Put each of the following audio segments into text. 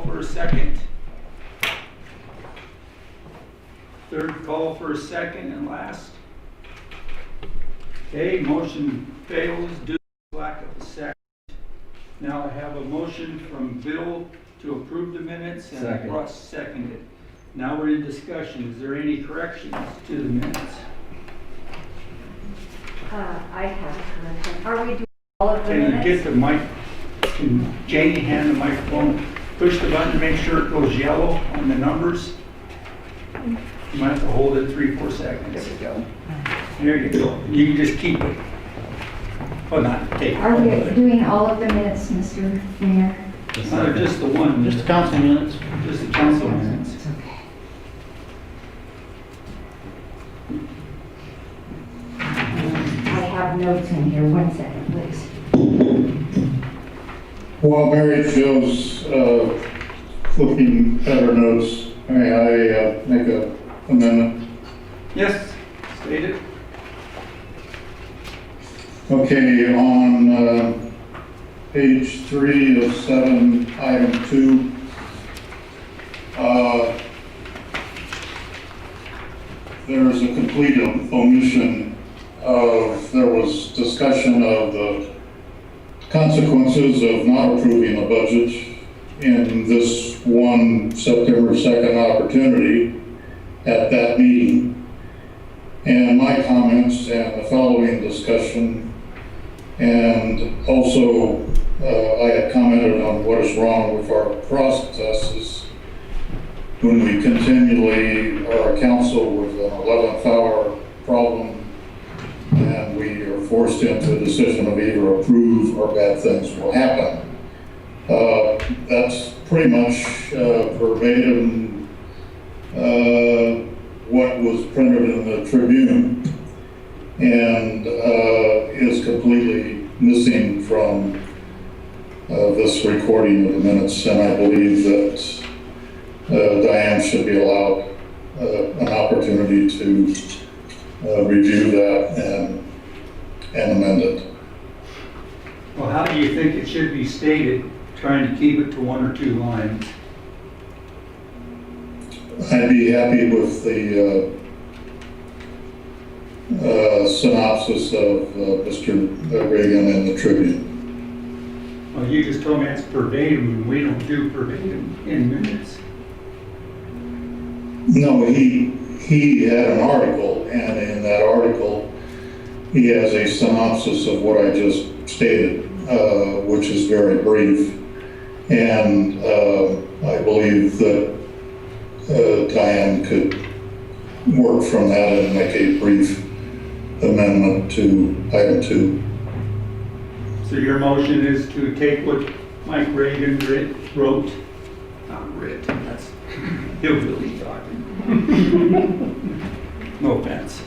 for a second. Third call for a second and last. Okay, motion fails due to lack of a second. Now I have a motion from Bill to approve the minutes and Second. Russ seconded. Now we're in discussion. Is there any corrections to the minutes? I have a correction. Are we doing all of the Can you get minutes? the mic, can Janie hand the microphone, push the button to make sure it goes yellow on the numbers? You might have to hold it 3-4 seconds. There we go. There you go. You can just keep it. Oh, not take it. Are we doing all of the minutes, Mr. Mayor? Just the one. Just the council minutes. Just the council minutes. It's okay. I have notes in here. 1 second, please. While Mary Jo's flipping at her notes, may I make an amendment? Yes, stated. Okay, on page 3 of 7, item 2, there is a complete omission of, there was discussion of the consequences of not approving a budget in this one September 2nd opportunity at that meeting. And my comments and the following discussion, and also I had commented on what is wrong with our processes when we continually are a council with an 11th hour problem and we are forced into a decision of either approve or bad things will happen. That's pretty much verbatim what was printed in the Tribune and is completely missing from this recording of the minutes, and I believe that Diane should be allowed an opportunity to review that and amend it. Well, how do you think it should be stated, trying to keep it to 1 or 2 lines? I'd be happy with the synopsis of Mr. Reagan in the Tribune. Well, you just told me it's verbatim, and we don't do verbatim in minutes. No, he had an article, and in that article, he has a synopsis of what I just stated, which is very brief. And I believe that Diane could work from that and make a brief amendment to item 2. So your motion is to take what Mike Reagan wrote, not writ, that's hillbilly talking. No offense.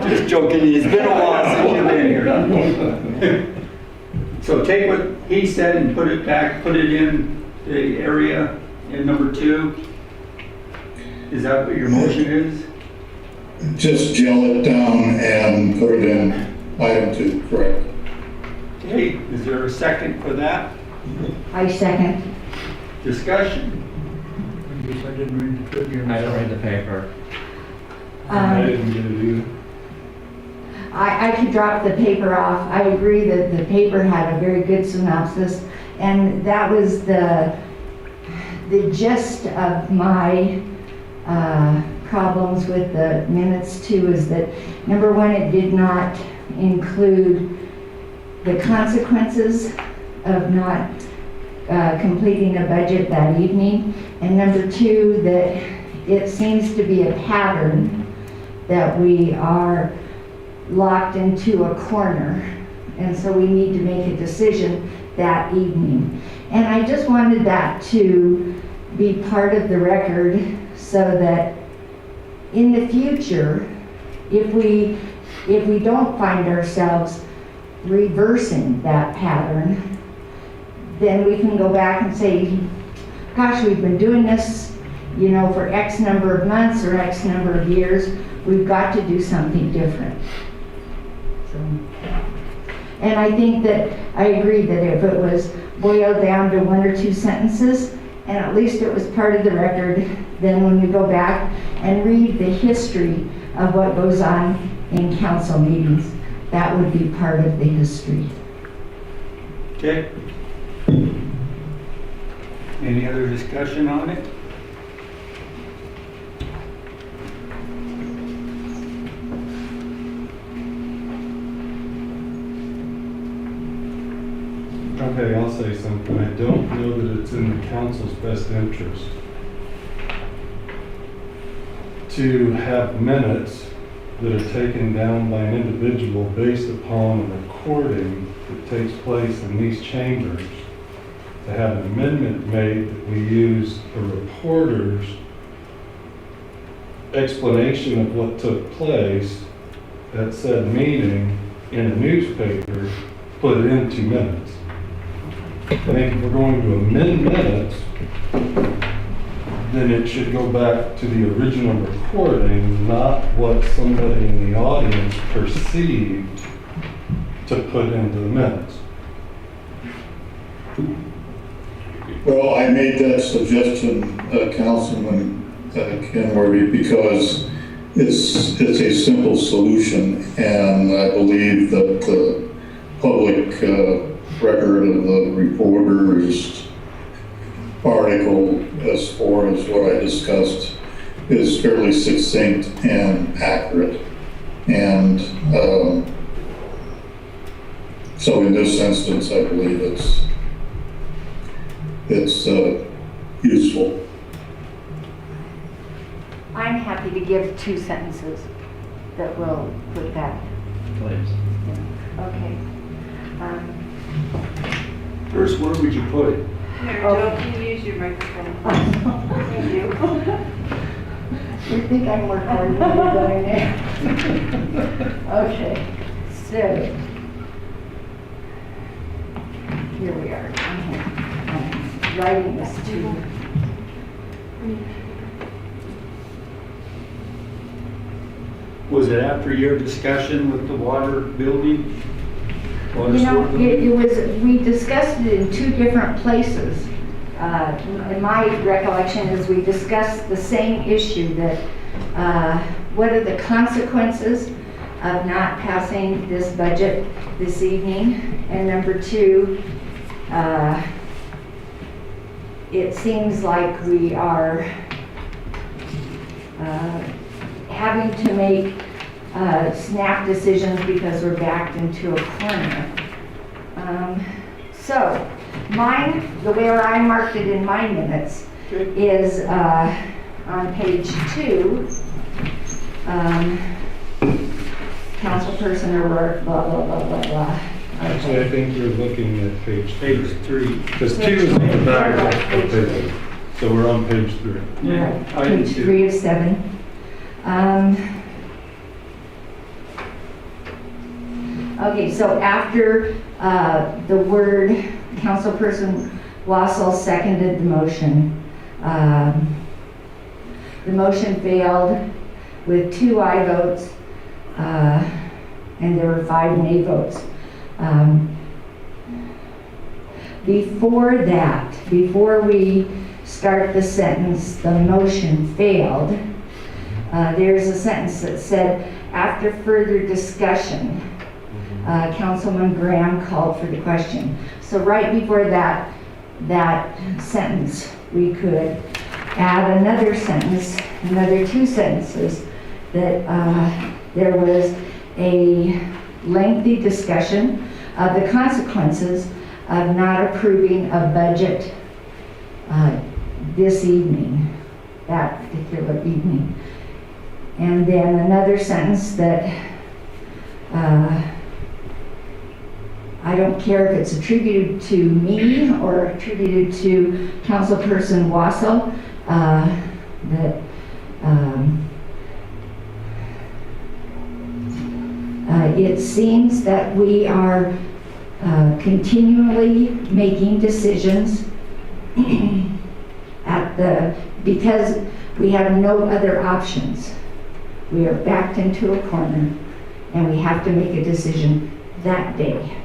Just joking, it's been a while since you've been here. So take what he said and put it back, put it in the area in number 2. Is that what your motion is? Just gel it down and put it in item 2, correct? Okay, is there a second for that? I second. Discussion? I guess I didn't read the Tribune. I don't read the paper. I didn't get it either. I could drop the paper off. I agree that the paper had a very good synopsis, and that was the gist of my problems with the minutes too, is that number 1, it did not include the consequences of not completing a budget that evening, and number 2, that it seems to be a pattern that we are locked into a corner, and so we need to make a decision that evening. And I just wanted that to be part of the record so that in the future, if we don't find ourselves reversing that pattern, then we can go back and say, gosh, we've been doing this, you know, for X number of months or X number of years. We've got to do something different. So, And I think that, I agree that if it was boiled down to 1 or 2 sentences, and at least it was part of the record, then when you go back and read the history of what goes on in council meetings, that would be part of the history. Okay. Any other discussion on it? Okay, I'll say something. I don't know that it's in the council's best interest to have minutes that are taken down by an individual based upon a recording that takes place in these chambers, to have an amendment made that we use a reporter's explanation of what took place at said meeting in a newspaper, put it into minutes. I think if we're going to amend minutes, then it should go back to the original recording, not what somebody in the audience perceived to put into the minutes. Well, I made that suggestion, Councilman Kenworthy, because it's a simple solution, and I believe that the public record of the reporter's article, as far as what I discussed, is fairly succinct and accurate. And so in this instance, I believe it's useful. I'm happy to give 2 sentences that will put that. Please. Okay. First, where would you put it? Mary Jo, can you use your microphone? Thank you. You think I'm more coordinated than I am? Okay, so, here we are. I'm writing this to you. Was it after your discussion with the water building? Water You know, sewer building? it was, we discussed it in 2 different places. In my recollection is we discussed the same issue, that what are the consequences of not passing this budget this evening? And number 2, it seems like we are having to make snap decisions because we're backed into a corner. So, mine, the way I marked it in my minutes is on page 2, Councilperson O'Rourke, blah, blah, blah, blah, blah. Actually, I think you're looking at page 3. Because 2 is on the back of page. So we're on page 3. Yeah, Right, I did page too. 3 of 7. Okay, so after the word, Councilperson Wassell seconded the motion. The motion failed with 2 aye votes, and there were 5 nay votes. Before that, before we start the sentence, the motion failed, there's a sentence that said, after further discussion, Councilman Graham called for the question. So right before that sentence, we could add another sentence, another 2 sentences, that there was a lengthy discussion of the consequences of not approving a budget this evening, that particular evening. And then another sentence that I don't care if it's attributed to me or attributed to Councilperson Wassell, that it seems that we are continually making decisions because we have no other options. We are backed into a corner and we have to make a decision that day.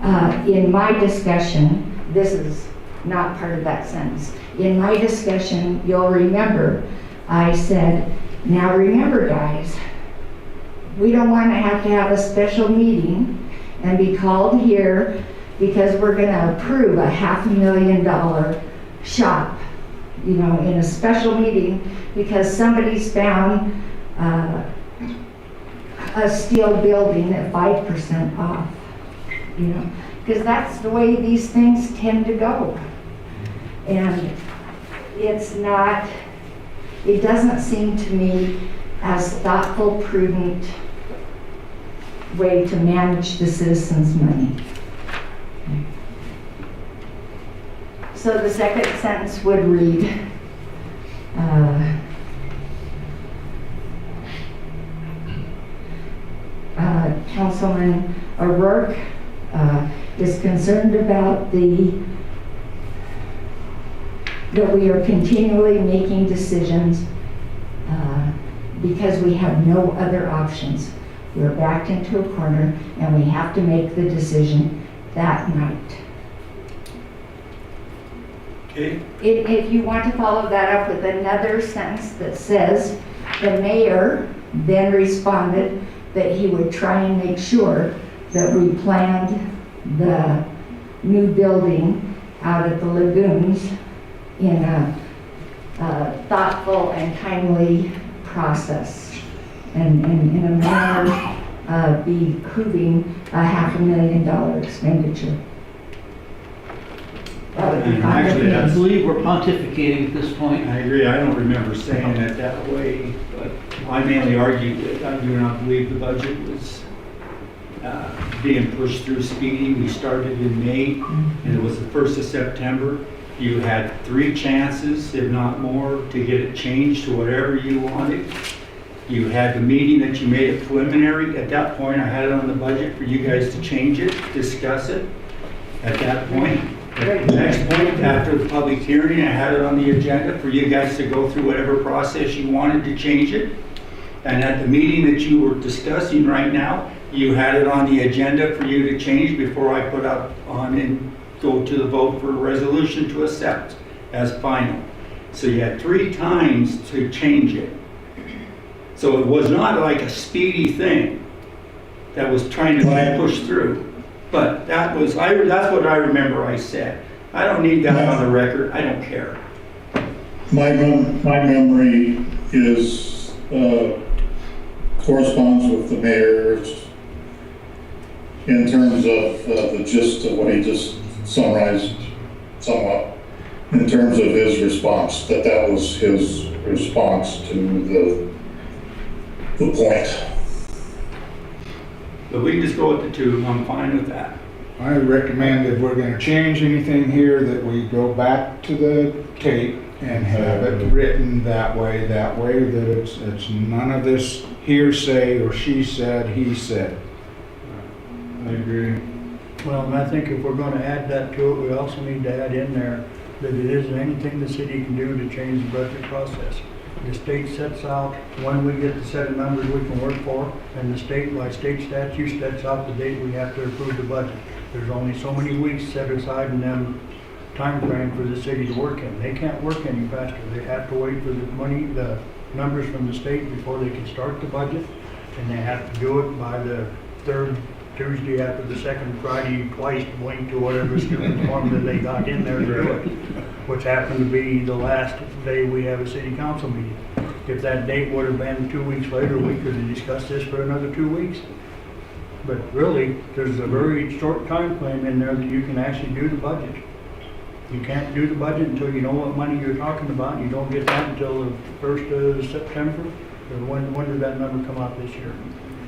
In my discussion, this is not part of that sentence. In my discussion, you'll remember, I said, now remember guys, we don't want to have a special meeting and be called here because we're going to approve a $500,000 shop, you know, in a special meeting because somebody's found a steel building at 5% off, you know, because that's the way these things tend to go. And it's not, it doesn't seem to me as thoughtful, prudent way to manage the citizens' money. So the second sentence would read, Councilman O'Rourke is concerned about that we are continually making decisions because we have no other options. We're backed into a corner and we have to make the decision that night. Okay, If you want to follow that up with another sentence that says, the mayor then responded that he would try and make sure that we planned the new building out at the lagoons in a thoughtful and timely process and in a manner behooving a $500,000 expenditure. That would be And fine with actually, I me. believe we're pontificating at this point. I agree, I don't remember saying it that way, but I mainly argued that I do not believe the budget was being pushed through speedy. We started in May, and it was the 1st of September. You had 3 chances, if not more, to get it changed to whatever you wanted. You had the meeting that you made it preliminary. At that point, I had it on the budget for you guys to change it, discuss it. At that point, at the next point, after the public hearing, I had it on the agenda for you guys to go through whatever process you wanted to change it. And at the meeting that you were discussing right now, you had it on the agenda for you to change before I put up on and go to the vote for a resolution to accept as final. So you had 3 times to change it. So it was not like a speedy thing that was trying to be pushed through. But that was, that's what I remember I said. I don't need that on the record, I don't care. My memory is, corresponds with the mayor's in terms of the gist of what he just summarized somewhat, in terms of his response, that was his response to the point. But we can just go with the 2, I'm fine with that. I recommend if we're gonna change anything here, that we go back to the tape and have it written that way that it's none of this hearsay or she said, he said. I agree. Well, and I think if we're gonna add that to it, we also need to add in there that it isn't anything the city can do to change the budget process. The state sets out when we get the set of numbers we can work for, and the state, by state statute, sets out the date we have to approve the budget. There's only so many weeks set aside in them time frame for the city to work in. They can't work any faster. They have to wait for the money, the numbers from the state before they can start the budget, and they have to do it by the 3rd Tuesday after the 2nd Friday, twice linked to whatever stupid form that they got in there to do it, which happened to be the last day we have a city council meeting. If that date would have been 2 weeks later, we could have discussed this for another 2 weeks. But really, there's a very short time frame in there that you can actually do the budget. You can't do the budget until you know what money you're talking about. You don't get that until the 1st of September. Or when did that number come out this year?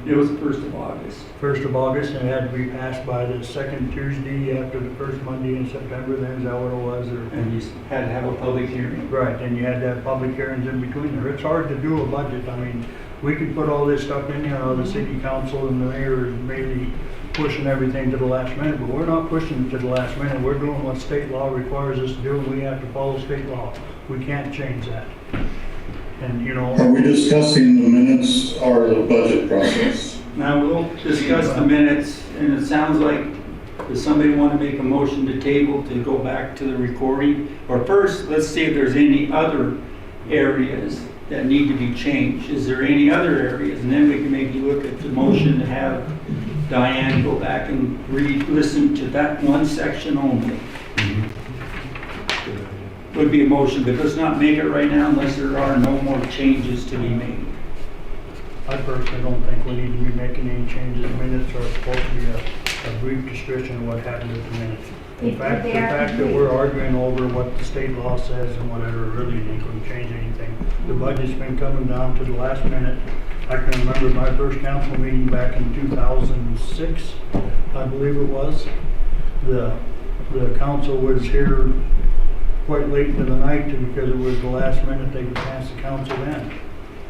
It was the 1st of August. 1st of August, and it had to be passed by the 2nd Tuesday after the 1st Monday in September, then is that what it was? Or And you had to have a public hearing. right, and you had to have public hearings in between there. It's hard to do a budget. I mean, we can put all this stuff in, the city council and the mayor is maybe pushing everything to the last minute, but we're not pushing it to the last minute. We're doing what state law requires us to do, and we have to follow state law. We can't change that. And, Are we discussing the minutes or the budget process? Now, we'll discuss the minutes, and it sounds like Does somebody want to make a motion to table to go back to the recording? Or first, let's see if there's any other areas that need to be changed. Is there any other areas? And then we can maybe look at the motion to have Diane go back and re-listen to that one section only. Would be a motion, but let's not make it right now unless there are no more changes to be made. I personally don't think we need to be making any changes. Minutes are supposed to be a brief description of what happened with the minutes. The fact that we're arguing over what the state law says and whatever really ain't going to change anything. The budget's been coming down to the last minute. I can remember my first council meeting back in 2006, I believe it was. The council was here quite late into the night because it was the last minute they could pass the council in.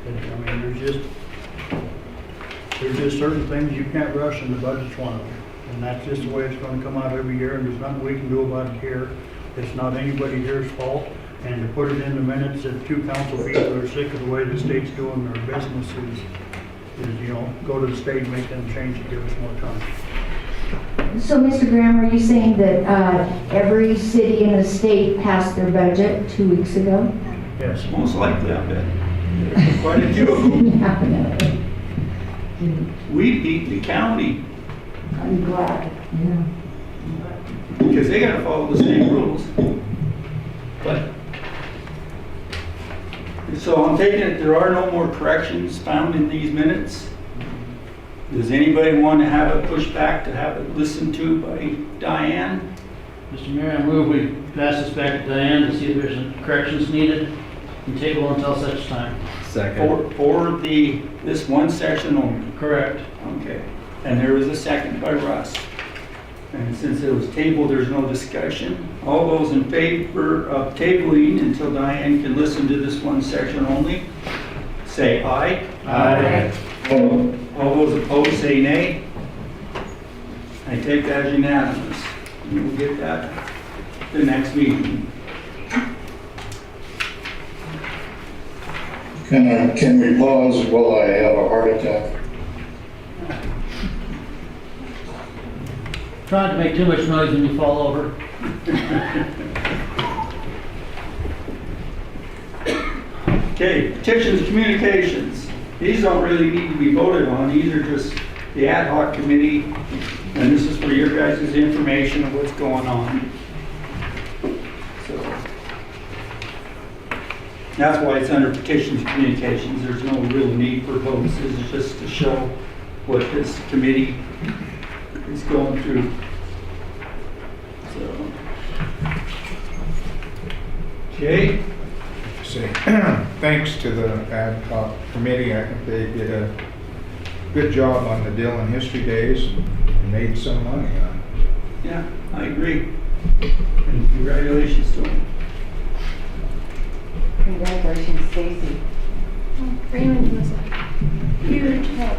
I mean, there's just certain things you can't rush, and the budget's one of them. And that's just the way it's gonna come out every year, and there's nothing we can do about it here. It's not anybody here's fault. And to put it in the minutes that two council people are sick of the way the state's doing their business is, you know, go to the state and make them change to give us more time. So, Mr. Graham, are you saying that every city in the state passed their budget 2 weeks ago? Yes. Most likely, I bet. There's quite a few of them. We beat the county I'm glad, yeah. because they gotta follow the same rules. But, so I'm taking it there are no more corrections found in these minutes. Does anybody want to have it pushed back to have it listened to by Diane? Mr. Mayor, I move we pass this back to Diane to see if there's any corrections needed and table until such time. For this one section only? Correct. Okay. And there was a second by Russ. And since it was tabled, there's no discussion. All those in favor of tabling until Diane can listen to this one section only, say aye. Aye. All those opposed, say nay. I take that as unanimous. And we'll get that the next meeting. Can we pause while I have a heart attack? Try not to make too much noise when you fall over. Okay, petitions, communications. These don't really need to be voted on. These are just the ad hoc committee, and this is for your guys' information of what's going on. So that's why it's under petitions, communications. There's no real need for votes. This is just to show what this committee is going through. So, okay. Say, thanks to the ad hoc committee. I think they did a good job on the Dillon History Days and made some money on it. Yeah, I agree. And congratulations to them. Congratulations, Stacy. Raymond was a huge help.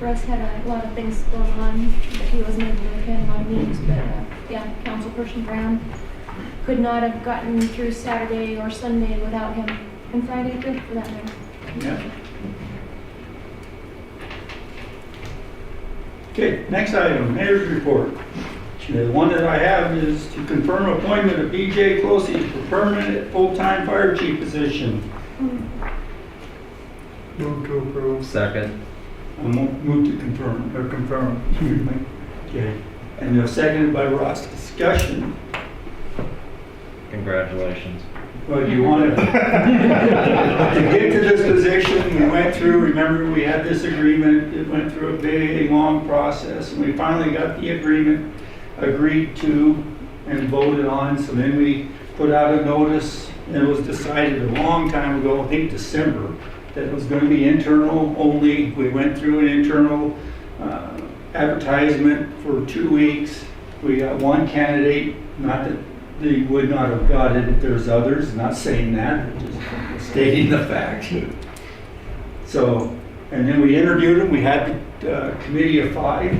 Russ had a lot of things going on that he wasn't able to attend my meetings, but yeah, Councilperson Brown could not have gotten through Saturday or Sunday without him, and Friday too, for that matter. Yeah. Okay, next item, mayor's report. The one that I have is to confirm appointment of BJ Closey for permanent full-time fire chief position. Move to approve. Second. I'll move to confirm. Or confirm. Excuse me. Okay, and seconded by Ross. Discussion. Congratulations. Well, you want to get to this position, we went through, remember we had this agreement, it went through a big, long process, and we finally got the agreement agreed to and voted on, so then we put out a notice, and it was decided a long time ago, I think December, that it was going to be internal only. We went through an internal advertisement for 2 weeks. We got one candidate, not that they would not have got it if there's others, not saying that, just stating the fact. So, and then we interviewed them. We had the committee of 5,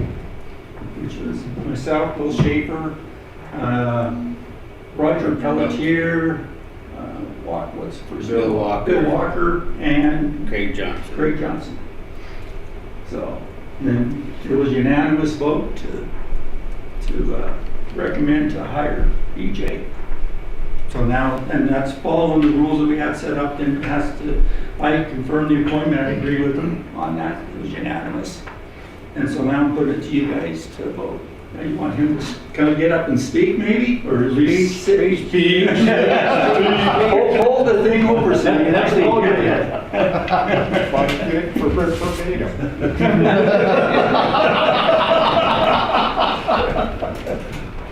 which was myself, Bill Schaefer, Roger Pelletier, what's the first Bill name? Walker. Bill Walker and Craig Johnson. Craig Johnson. So, Then it was unanimous vote to recommend to hire BJ. So now, and that's following the rules that we have set up, then it has to, I confirm the appointment, I agree with them on that, it was unanimous. And so now I'm putting it to you guys to vote. Now you want him to kind of get up and speak maybe, or at least speak? Hold the thing over so you can actually hear it. For verbatim.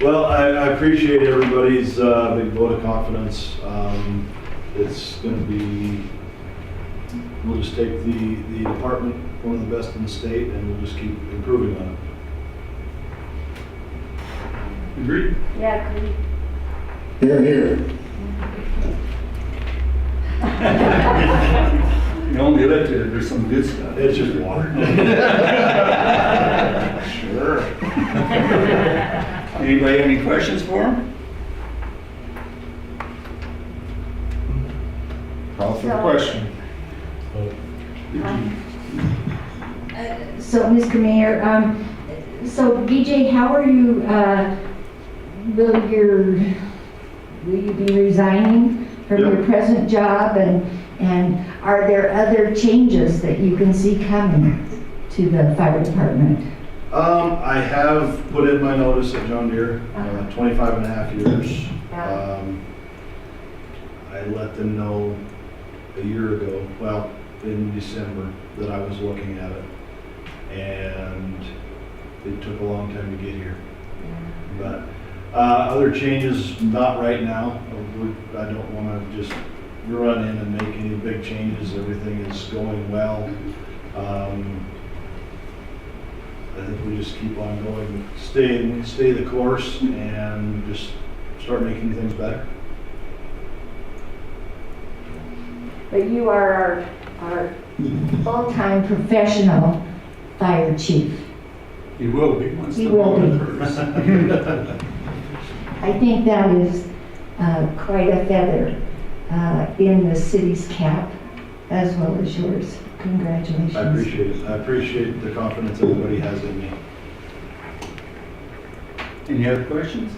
Well, I appreciate everybody's big vote of confidence. It's going to be, we'll just take the department, one of the best in the state, and we'll just keep improving on it. Agreed? Yeah, agreed. Here, here. You only lifted it, there's some good stuff. It's just water. Sure. Anybody have any questions for him? Call for the question. So, Mr. Mayor, so BJ, how are you, will you be resigning from your Yep. present job? And are there other changes that you can see coming to the fire department? I have put in my notice at John Deere, 25 and a half years. I let them know a year ago, well, in December, that I was looking at it. And it took a long time to get here. But other changes, not right now. I don't want to just run in and make any big changes. Everything is going well. I think we just keep on going, stay the course, and just start making things better. But you are our full-time professional fire chief. He will be once He the will vote be. occurs. I think that is quite a feather in the city's cap, as well as yours. Congratulations. I appreciate it. I appreciate the confidence everybody has in me. Any other questions?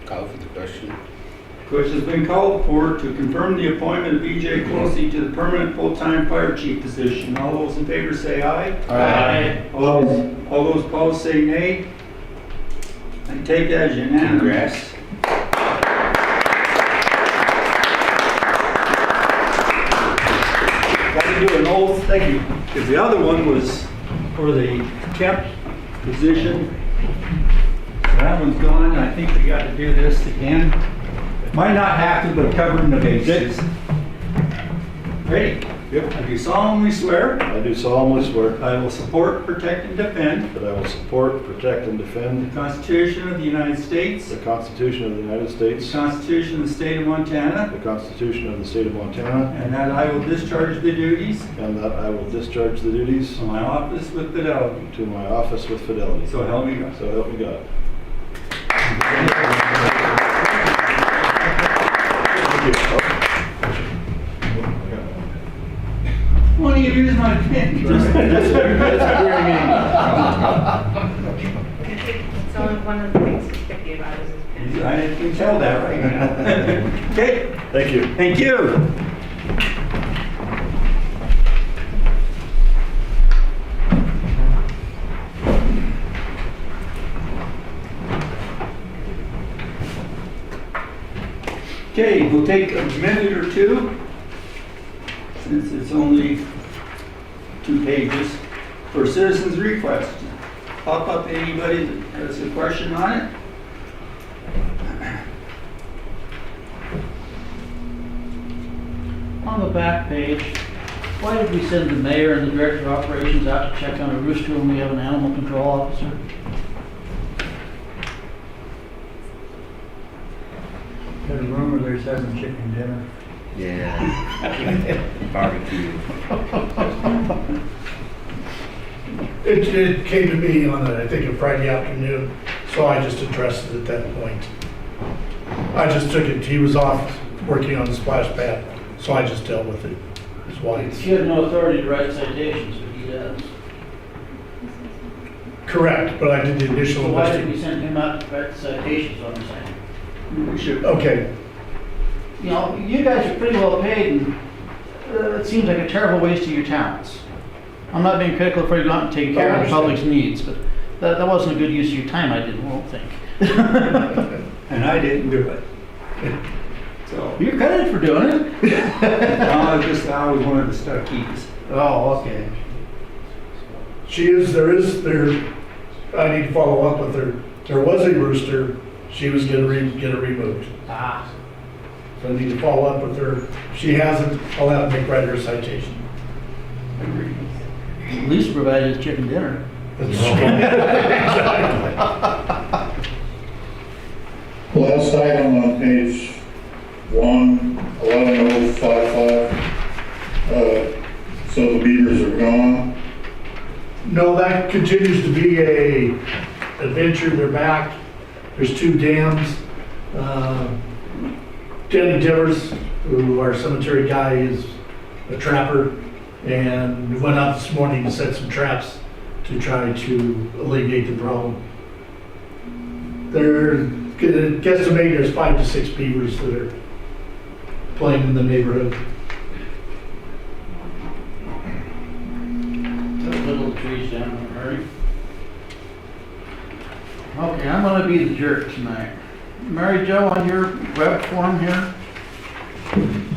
Call for the question. Question's been called for to confirm the appointment of BJ Closey to the permanent full-time fire chief position. All those in favor say aye. Aye. All those opposed say nay. I take that as unanimous. Congrats. Got to do an oath, thank you, because the other one was for the temp position. So that one's gone, I think we got to do this again. Might not have to, but covering the bases. Ready? Yep. I do solemnly swear I do solemnly swear I will support, protect, and defend that I will support, protect, and defend the Constitution of the United States, the Constitution of the United the States, Constitution of the State of Montana, the Constitution of the State of Montana, and that I will discharge the duties and that I will discharge the duties of my office with fidelity. to my office with fidelity. So help me God. So help me God. Thank you. Why don't you use my pen? It's only one of the things to stick you about is his pen. I can tell that right now. Okay, Thank you. thank you. Okay, we'll take a minute or two, since it's only 2 pages, for citizens' request. Pop up anybody that has a question on it. On the back page, why did we send the mayor and the director of operations out to check on a rooster when we have an animal control officer? There's a rumor they're having chicken dinner. Yeah. Barbecue. It came to me on, I think, a Friday afternoon, so I just addressed it at that point. I just took it, he was off working on the splash pad, so I just dealt with it. His wife. You have no authority to write citations, but he does. Correct, but I did the initial So why did we investigation. send him out to write the citations, what I'm saying? We should, Okay, You know, you guys are pretty well paid, and it seems like a terrible waste of your talents. I'm not being critical for you not taking care of the public's needs, but that wasn't a good use of your time, I won't think. and I didn't do it. So, You're credited for doing it. I was one of the stuckies. Oh, okay. I need to follow up with her. There was a rooster, she was gonna get it removed. Ah, So I need to follow up with her. If she hasn't, I'll have to make write her a citation. at least provided his chicken dinner. Last item on page 11055, so the beaters are gone. No, that continues to be a adventure. They're back. There's 2 dams. Danny Divers, who our cemetery guy is a trapper, and we went out this morning to set some traps to try to alleviate the problem. They're guesstimate there's 5 to 6 beavers that are playing in the neighborhood. Those little trees down in a hurry. Okay, I'm gonna be the jerk tonight. Mary Jo, on your web form here,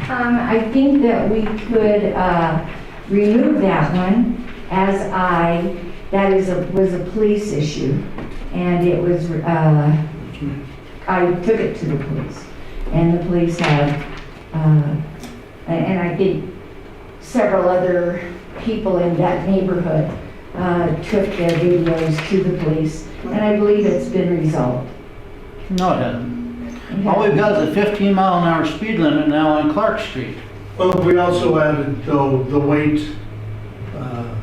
I think that we could remove that one as that was a police issue. And it was, I took it to the police. And the police had, and I think several other people in that neighborhood took their videos to the police. And I believe it's been resolved. no it hasn't. All we've got is a 15-mile-an-hour speed limit now on Clark Street. Well, we also added though the weight,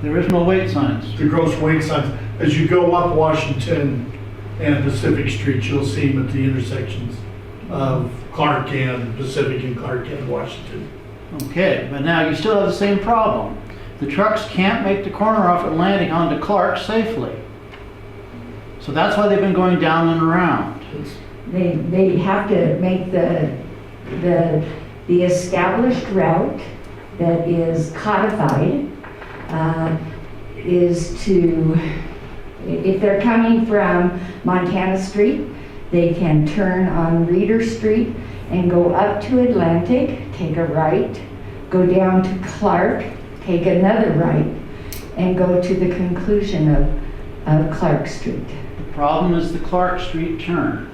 There is no wait signs. the gross weight signs. As you go up Washington and Pacific Street, you'll see them at the intersections of Clark and Pacific and Clark and Washington. Okay, but now you still have the same problem. The trucks can't make the corner off Atlantic onto Clark safely. So that's why they've been going down and around. They have to make the established route that is codified, is to, if they're coming from Montana Street, they can turn on Reeder Street and go up to Atlantic, take a right, go down to Clark, take another right, and go to the conclusion of Clark Street. The problem is the Clark Street turn.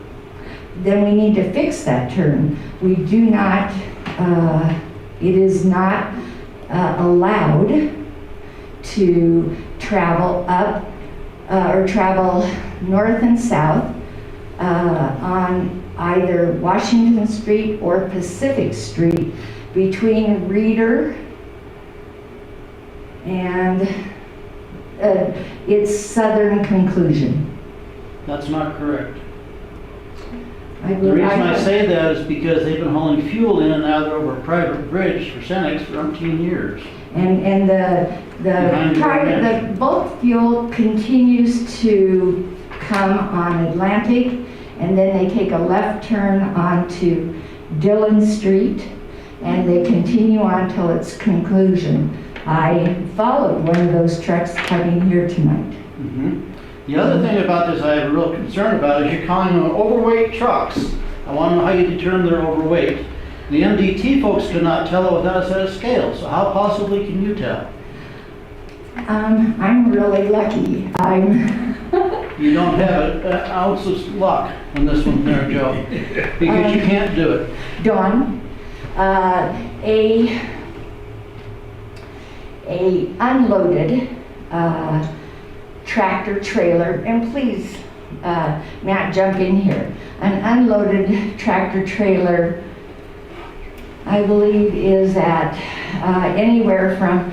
Then we need to fix that turn. We do not, it is not allowed to travel up or travel north and south on either Washington Street or Pacific Street between Reeder and its southern conclusion. That's not correct. I The will- reason I say that is because they've been hauling fuel in and out over a private bridge for Cenex for umpteen years. And the Behind the private, ranch. the bulk fuel continues to come on Atlantic, and then they take a left turn onto Dillon Street, and they continue on till its conclusion. I followed one of those trucks coming here tonight. Mhm. The other thing about this I have a real concern about is you're calling them overweight trucks. I want to know how you determine they're overweight. The MDT folks could not tell it without a set of scales, so how possibly can you tell? I'm really lucky. You don't have an ounce of luck on this one there, Joe, because you can't do it. Dawn, a unloaded tractor trailer, and please, Matt, jump in here. An unloaded tractor trailer, I believe, is at anywhere from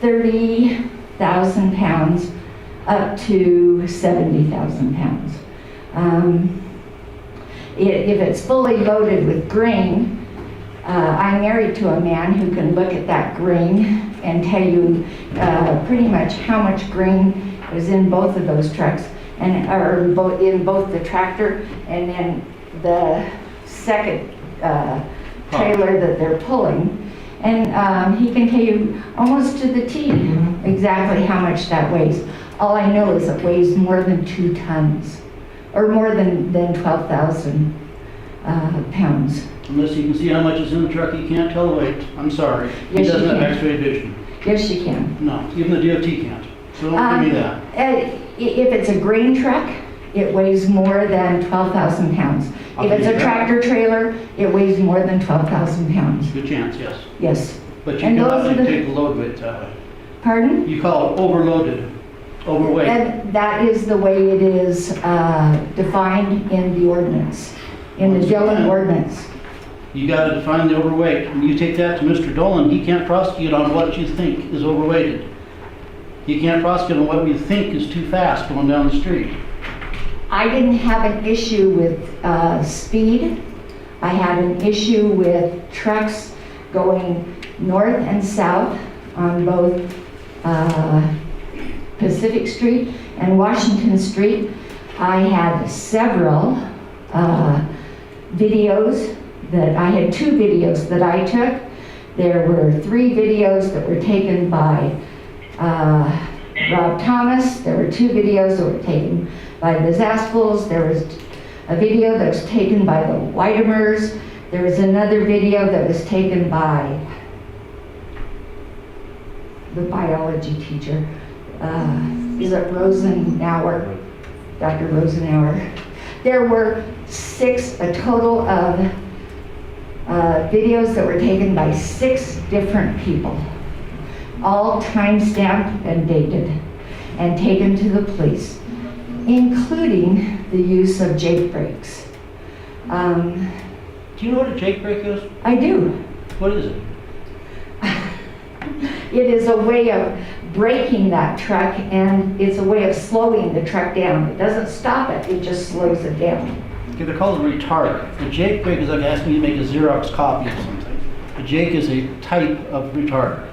30,000 pounds up to 70,000 pounds. If it's fully loaded with grain, I'm married to a man who can look at that grain and tell you pretty much how much grain was in both of those trucks, and, or in both the tractor and then the second trailer that they're pulling. And he can tell you almost to the T exactly how much that weighs. All I know is it weighs more than 2 tons, or more than 12,000 pounds. Unless you can see how much is in the truck, you can't tell the weight. I'm sorry. He Yes, you doesn't have can. X-ray vision. Yes, you can. No, even the DOT can't. So don't give me that. If it's a grain truck, it weighs more than 12,000 pounds. I'll If it's give a you that. tractor trailer, it weighs more than 12,000 pounds. Good chance, yes. Yes. But you And cannot those are the- take the load weight that way. Pardon? You call it overloaded, overweight. And that is the way it is defined in the ordinance, in the Dillon ordinance. You gotta define the overweight. When you take that to Mr. Dolan, he can't prosecute on what you think is overweighted. He can't prosecute on what you think is too fast going down the street. I didn't have an issue with speed. I had an issue with trucks going north and south on both Pacific Street and Washington Street. I had several videos that I had 2 videos that I took. There were 3 videos that were taken by Rob Thomas. There were 2 videos that were taken by the Zaspels. There was a video that was taken by the Whitemers. There was another video that was taken by the biology teacher. Is it Rosenauer? Dr. Rosenauer. There were a total of videos that were taken by 6 different people, all time-stamped and dated, and taken to the police, including the use of Jake brakes. Do you know what a Jake brake is? I do. What is it? It is a way of braking that truck, and it's a way of slowing the truck down. It doesn't stop it, it just slows it down. Okay, they're called a retarder. A Jake brake is like asking you to make a Xerox copy of something. A Jake is a type of retarder.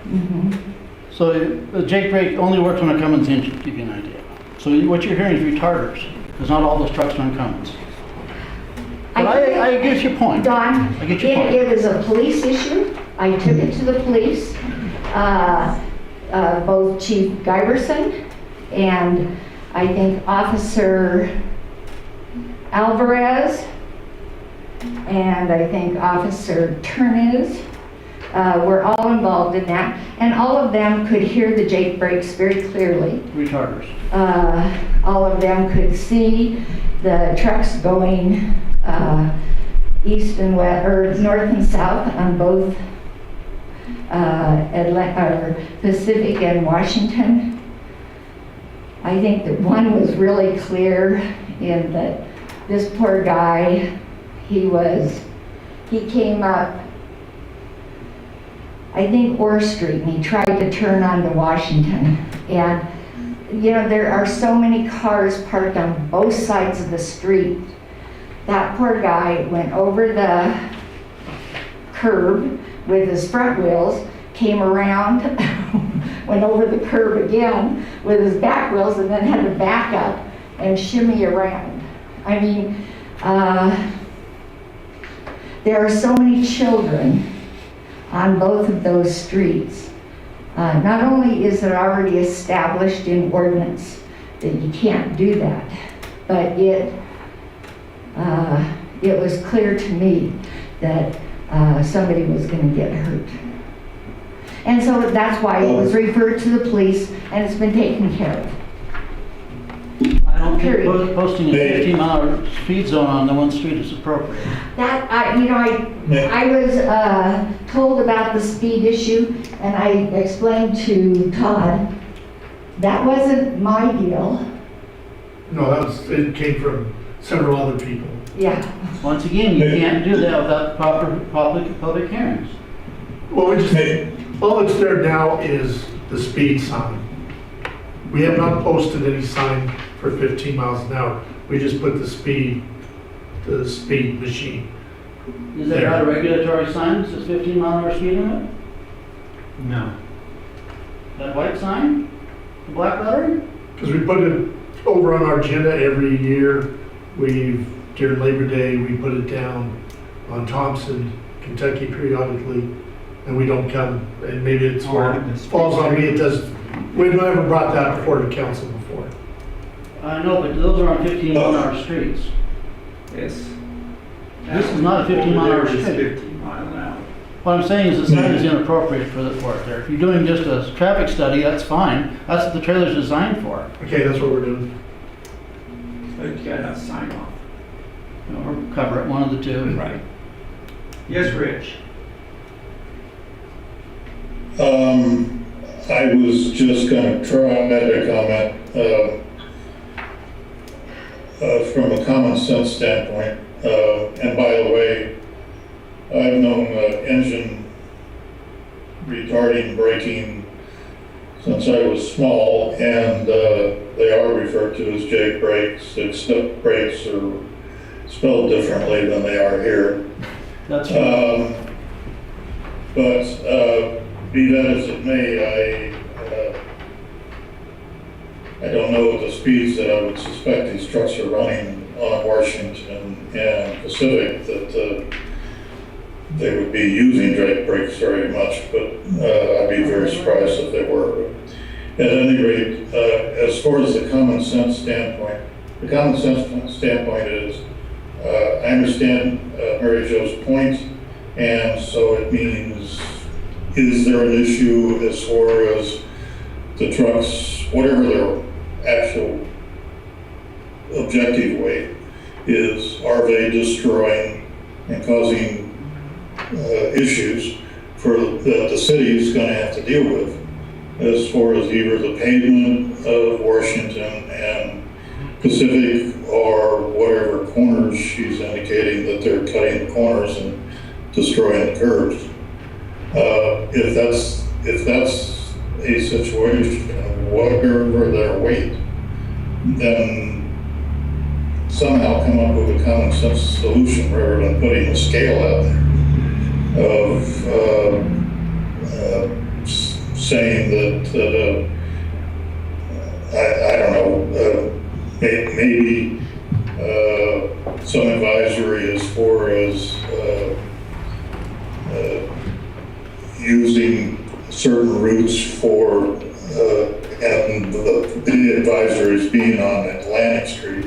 So a Jake brake only works on a Cummins engine, to give you an idea. So what you're hearing is retarders, because not all those trucks are on Cummins. But I get your point. Don, I get your point. it is a police issue. I took it to the police. Both Chief Giverson and I think Officer Alvarez and I think Officer Turnez were all involved in that, and all of them could hear the Jake brakes very clearly. Retarders. All of them could see the trucks going east and west, or north and south on both Pacific and Washington. I think that one was really clear in that this poor guy, he came up, I think Orr Street, and he tried to turn onto Washington. And, you know, there are so many cars parked on both sides of the street. That poor guy went over the curb with his front wheels, came around, went over the curb again with his back wheels, and then had to back up and shimmy around. I mean, there are so many children on both of those streets. Not only is it already established in ordinance that you can't do that, but it was clear to me that somebody was going to get hurt. And so that's why it was referred to the police, and it's been taken care of. I don't think Period. posting a 15-mile speed zone on the one street is appropriate. That, I was told about the speed issue, and I explained to Todd, that wasn't my deal. No, it came from several other people. Yeah. Once again, you can't do that without proper public hearings. Well, all that's there now is the speed sign. We have not posted any sign for 15 miles an hour. We just put the speed machine. Is that not a regulatory sign that says 15-mile-an-hour speed limit? No. That white sign? The black lettering? Because we put it over on our agenda every year. During Labor Day, we put it down on Thompson, Kentucky periodically, and we don't come, and maybe it's where it falls on me, it does, we've never brought that before the council before. I know, but those are on 15-mile-an-hour streets. Yes. This is not a 15-mile-an-hour Over there street. is 15 mile an hour. What I'm saying is the sign is inappropriate for it there. If you're doing just a traffic study, that's fine. That's what the trailer's designed for. Okay, that's what we're doing. But you gotta sign off. Or cover it, one of the two. Right. Yes, Rich? I was just gonna try to comment, from a common sense standpoint. And by the way, I've known engine retarding braking since I was small, and they are referred to as Jake brakes. Except brakes are spelled differently than they are here. That's right. But be that as it may, I don't know the speeds that I would suspect these trucks are running on Washington and Pacific, that they would be using Drake brakes very much, but I'd be very surprised if they were. At any rate, as far as the common sense standpoint, the common sense standpoint is, I understand Mary Jo's point, and so it means, is there an issue as far as the trucks, whatever their actual objective weight is, are they destroying and causing issues for the city is going to have to deal with, as far as either the pavement of Washington and Pacific or whatever corners she's indicating that they're cutting the corners and destroying the curbs. If that's a situation, whatever their weight, then somehow come up with a common sense solution rather than putting a scale out there of saying that I don't know, maybe some advisory as far as using certain routes for, and the advisories being on Atlantic Street,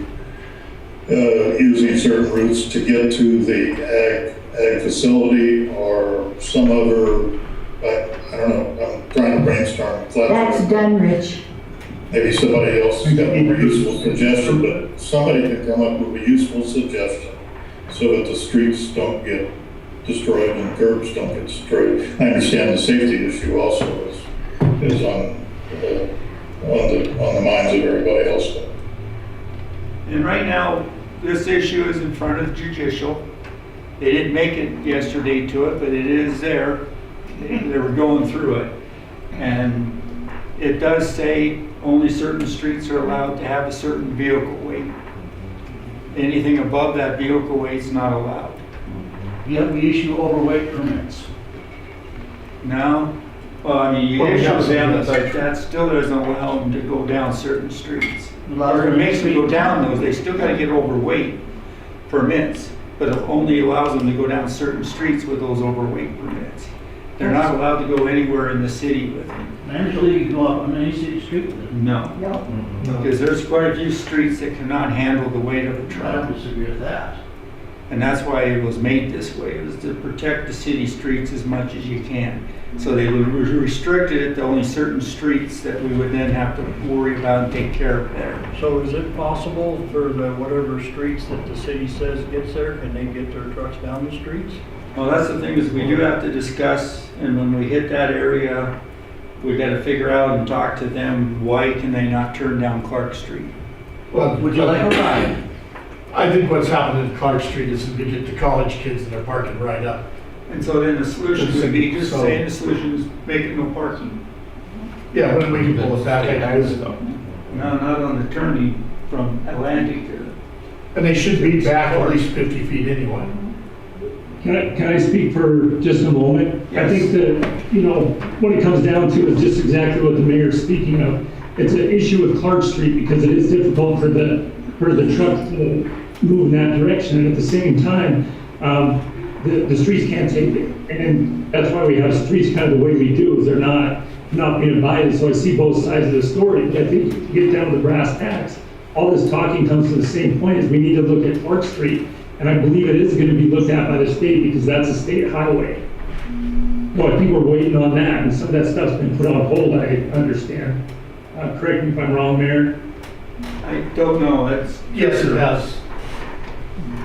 using certain routes to get to the ag facility or some other, I don't know, I'm trying to brainstorm. That's done, Rich. Maybe somebody else has got a more useful suggestion, but somebody can come up with a useful suggestion so that the streets don't get destroyed and curbs don't get destroyed. I understand the safety issue also is on the minds of everybody else. And right now, this issue is in front of the judicial. They didn't make it yesterday to it, but it is there. They were going through it. And it does say only certain streets are allowed to have a certain vehicle weight. Anything above that vehicle weight is not allowed. Yet we issue overweight permits. No? Well, I mean, you Well, we issue have some them, of that. but that still doesn't allow them to go down certain streets. Allows Or it them to makes them go speed. down those, they still gotta get overweight permits, but it only allows them to go down certain streets with those overweight permits. They're not allowed to go anywhere in the city with them. Usually you can go up on any city street with it. No, No. because there's quite a few streets that cannot handle the weight of a I truck. don't disagree with that. And that's why it was made this way, it was to protect the city streets as much as you can. So they restricted it to only certain streets that we would then have to worry about and take care of there. So is it possible for the whatever streets that the city says gets there, can they get their trucks down the streets? Well, that's the thing is we do have to discuss, and when we hit that area, we gotta figure out and talk to them, why can they not turn down Clark Street? Well, Would you like a ride? I think what's happening in Clark Street is we get the college kids that are parking right up. And so then the solution would be just So- saying the solution is making no parking. Yeah, when we can pull it back, I guess. No, not on the turning from Atlantic to. And they should be back at least 50 feet anyway. Can I speak for just a moment? I Yes. think that, what it comes down to is just exactly what the mayor's speaking of. it's an issue with Clark Street because it is difficult for the truck to move in that direction. And at the same time, the streets can't take it. And that's why we have streets kind of the way we do, is they're not being abided. So I see both sides of the story. But I think to get down to the brass tacks, all this talking comes to the same point, is we need to look at Clark Street. And I believe it is going to be looked at by the state because that's a state highway. Well, I think we're waiting on that, and some of that stuff's been put on hold, I understand. Correct me if I'm wrong, Mayor. I don't know, that's. Yes, it has,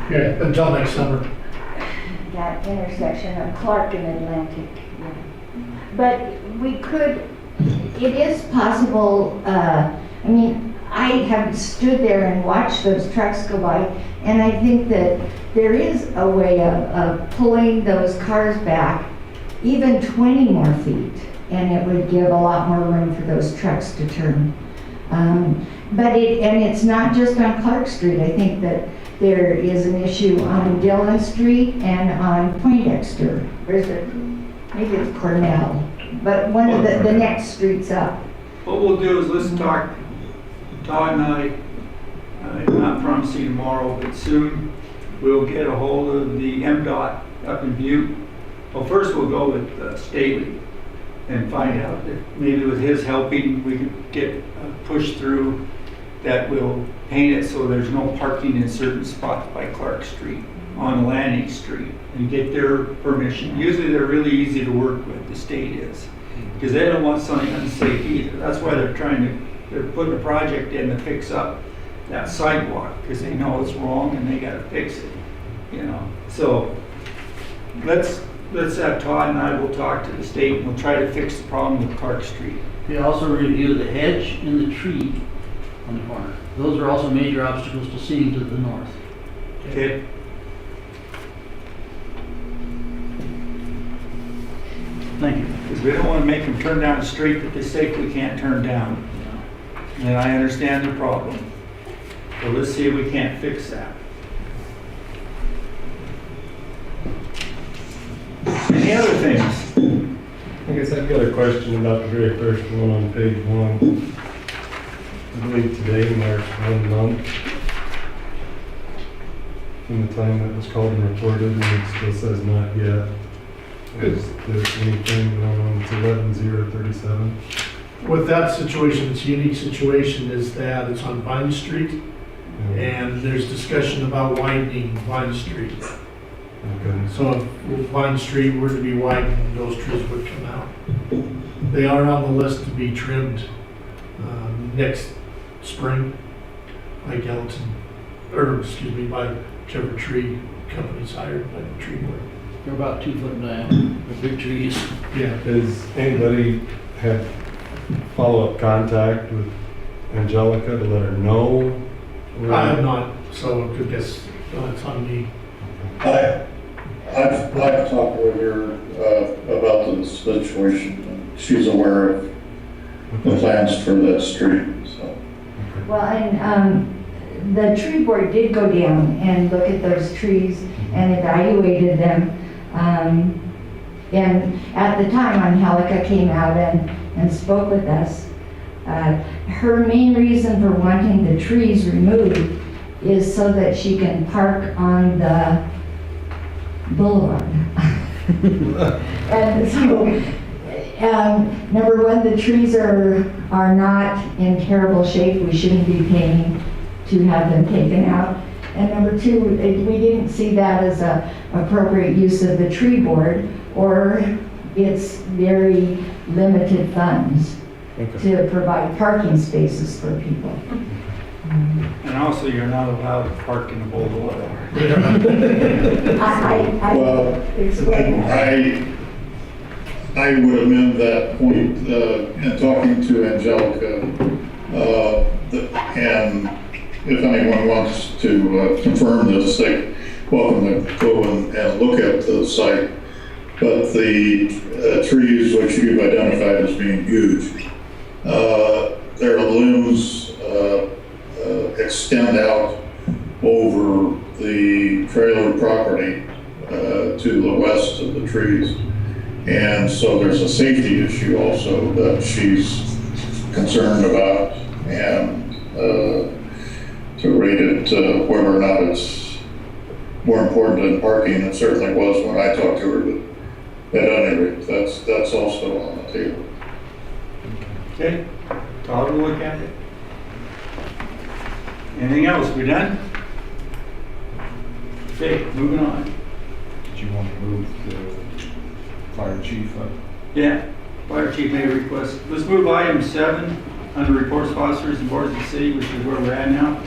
Okay. until next summer. That intersection of Clark and Atlantic. Yeah. But we could, it is possible, I mean, I have stood there and watched those trucks go by, and I think that there is a way of pulling those cars back even 20 more feet, and it would give a lot more room for those trucks to turn. But it's not just on Clark Street. I think that there is an issue on Dillon Street and on Poindexter. Or is it, maybe it's Cornell, but one of the next streets up. What we'll do is let's talk, Todd and I'm not promising tomorrow, but soon, we'll get a hold of the MDOT up in Butte. Well, first we'll go with Staley and find out if maybe with his helping, we could get a push through that will paint it so there's no parking in certain spots by Clark Street on Atlantic Street and get their permission. Usually they're really easy to work with, the state is, because they don't want something unsafe either. That's why they're putting a project in to fix up that sidewalk, because they know it's wrong and they gotta fix it, you know. So let's have Todd and I will talk to the state and we'll try to fix the problem with Clark Street. We also review the hedge and the tree on the corner. Those are also major obstacles to seeing to the north. Okay? Thank you. Because we don't want to make them turn down a street that they safely can't turn down. And I understand the problem. So let's see if we can't fix that. Any other things? I guess I've got a question about the very first one on page 1. I believe today marks 1 month from the time that was called and reported, and it still says not yet. Is there anything going on? It's 11/0/37. With that situation, it's a unique situation is that it's on Vine Street, and there's discussion about widening Vine Street. Okay. So if Vine Street were to be widened, those trees would come out. They are on the list to be trimmed next spring by Gallatin, or excuse me, by whichever tree company's hired by the tree board. They're about 2 foot in diameter. They're big trees. Yeah. Has anybody had follow-up contact with Angelica to let her know? I have not, so I could guess it's on me. I've talked with her about the situation. She's aware of the plans for that street, so. Well, and the tree board did go down and look at those trees and evaluated them. And at the time, Angelica came out and spoke with us. Her main reason for wanting the trees removed is so that she can park on the boulevard. And so, number one, the trees are not in terrible shape. We shouldn't be paying to have them taken out. And number two, we didn't see that as a appropriate use of the tree board or its very limited funds to provide parking spaces for people. And also, you're not allowed to park in the boulevard. Well, I would amend that point in talking to Angelica, and if anyone wants to confirm this, they're welcome to go and look at the site. But the trees which you've identified as being huge, their limbs extend out over the trailer property to the west of the trees. And so there's a safety issue also that she's concerned about, and to rate it whether or not it's more important than parking, it certainly was when I talked to her, but at any rate, that's also on the table. Okay, Todd will look at it. Anything else, we done? Okay, moving on. Did you want to move the fire chief up? Yeah, fire chief made a request. Let's move item 7 under reports of officers and boards of the city, which is where we're at now.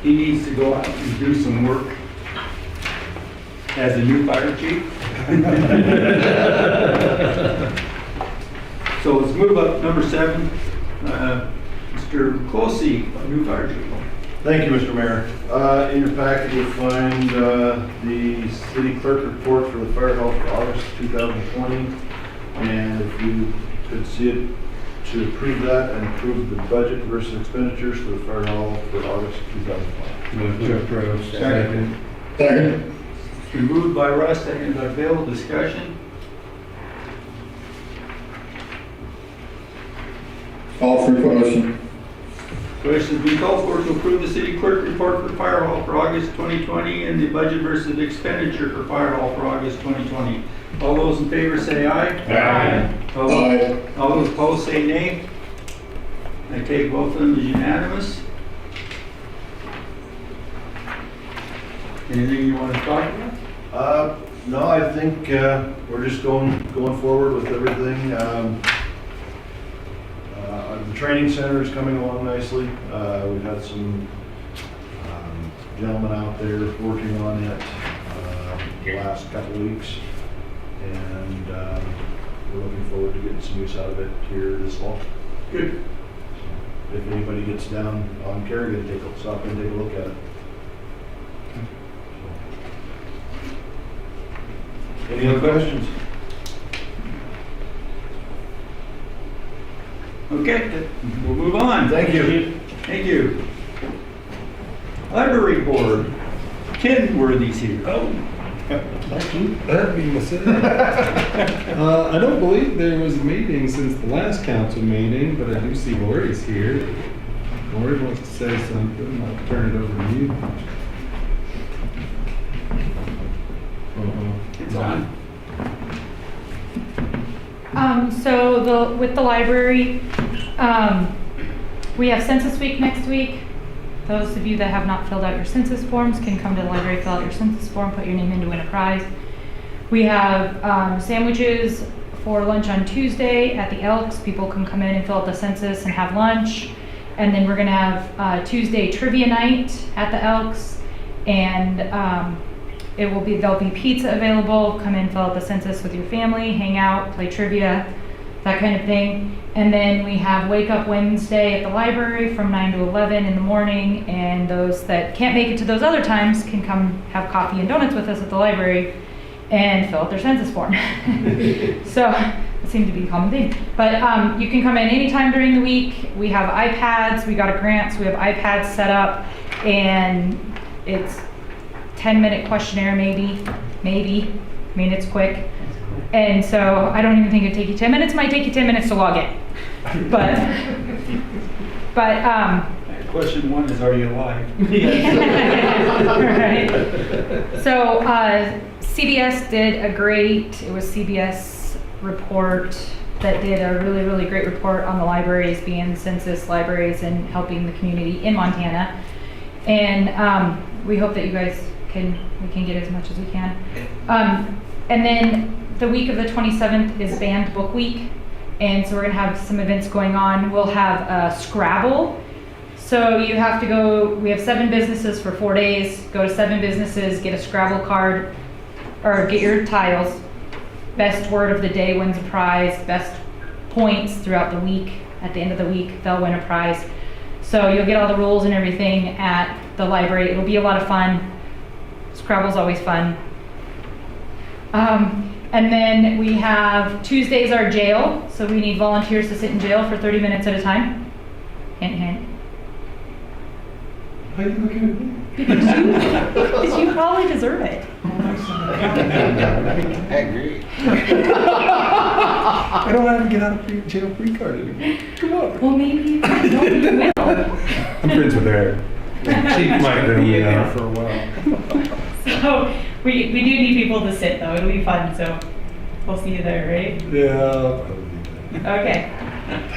He needs to go out and do some work as a new fire chief. So let's move up number 7. Mr. Closey, new fire chief. Thank you, Mr. Mayor. In your packet, you'll find the city clerk report for the fire hall for August 2020. And if you could see it, to approve that and approve the budget versus expenditures for the fire hall for August 2020. Move to approve. Second. Second. It's been moved by Russ, seconded by Bill. Discussion. Call for question. Question has been called for to approve the city clerk report for fire hall for August 2020 and the budget versus expenditure for fire hall for August 2020. All those in favor say aye. Aye. All those opposed say nay. I take both of them as unanimous. Anything you want to talk about? No, I think we're just going forward with everything. The training center is coming along nicely. We've had some gentlemen out there working on it the last couple of weeks, and we're looking forward to getting some use out of it here this fall. Good. If anybody gets down on Kerrigan, stop and take a look at it. Any other questions? Okay, we'll move on. Thank you. Thank you. Library board, Ken Worthy's here. Oh. That'd be myself. I don't believe there was a meeting since the last council meeting, but I do see Lori's here. Lori wants to say something. I'll turn it over to you. It's on. With the library, we have Census Week next week. Those of you that have not filled out your census forms can come to the library, fill out your census form, put your name in to win a prize. We have sandwiches for lunch on Tuesday at the Elks. People can come in and fill out the census and have lunch. And then we're gonna have Tuesday trivia night at the Elks, and there'll be pizza available. Come in, fill out the census with your family, hang out, play trivia, that kind of thing. And then we have Wake Up Wednesday at the library from 9 to 11 in the morning, and those that can't make it to those other times can come have coffee and donuts with us at the library and fill out their census form. So it seems to be a common thing. But you can come in anytime during the week. We have iPads, we got a grant, so we have iPads set up, and it's 10-minute questionnaire maybe. I mean, it's quick. And so I don't even think it'd take you 10 minutes. Might take you 10 minutes to log in. But Question 1 is, are you alive? right. So CBS did a great, it was CBS report that did a really, really great report on the libraries being census libraries and helping the community in Montana. And we hope that you guys we can get as much as we can. And then the week of the 27th is Banned Book Week. And so we're gonna have some events going on. We'll have a Scrabble. So you have to go, we have 7 businesses for 4 days. Go to 7 businesses, get a Scrabble card, or get your tiles. Best word of the day wins a prize. Best points throughout the week. At the end of the week, they'll win a prize. So you'll get all the rules and everything at the library. It'll be a lot of fun. Scrabble's always fun. And then we have Tuesday's our jail. So we need volunteers to sit in jail for 30 minutes at a time. Hint, hint. Why are you looking at me? Because you probably deserve it. I agree. I don't have to get out of jail free card anymore. Come on. Well, maybe you will. I'm friends with Eric. Chief might be in there for a while. So we do need people to sit though. It'll be fun. So we'll see you there, right? Yeah. Okay.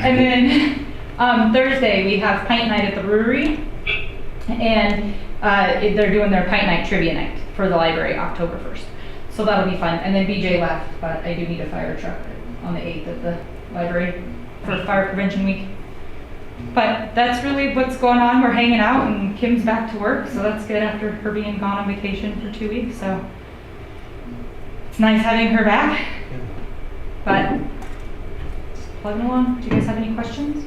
And then Thursday we have pint night at the brewery, and they're doing their pint night trivia night for the library October 1st. So that'll be fun. And then BJ left, but I do need a fire truck on the 8th at the library for Fire Prevention Week. But that's really what's going on. We're hanging out, and Kim's back to work, so that's good after her being gone on vacation for 2 weeks. So it's nice having her back. But just plugging along. Do you guys have any questions?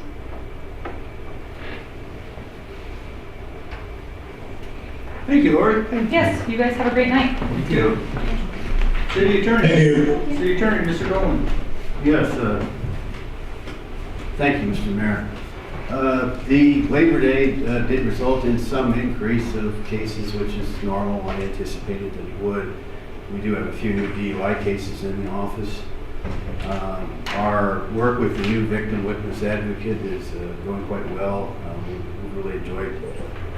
Thank you, Lori. Yes, you guys have a great night. Thank you. City Attorney. Thank you. City Attorney, Mr. Dolan. Yes, thank you, Mr. Mayor. The Labor Day did result in some increase of cases, which is normal. I anticipated that it would. We do have a few new DUI cases in the office. Our work with the new victim witness advocate is going quite well. We really enjoyed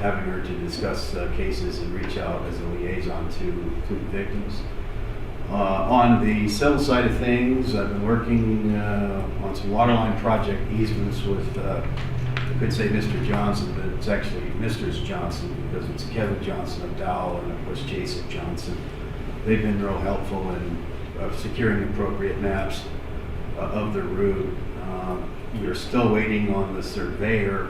having her to discuss cases and reach out as a liaison to the victims. On the civil side of things, I've been working on some waterline project easements with, I could say Mr. Johnson, but it's actually Mrs. Johnson because it's Kevin Johnson of Dowell and of course Jason Johnson. They've been real helpful in securing appropriate maps of the route. We are still waiting on the surveyor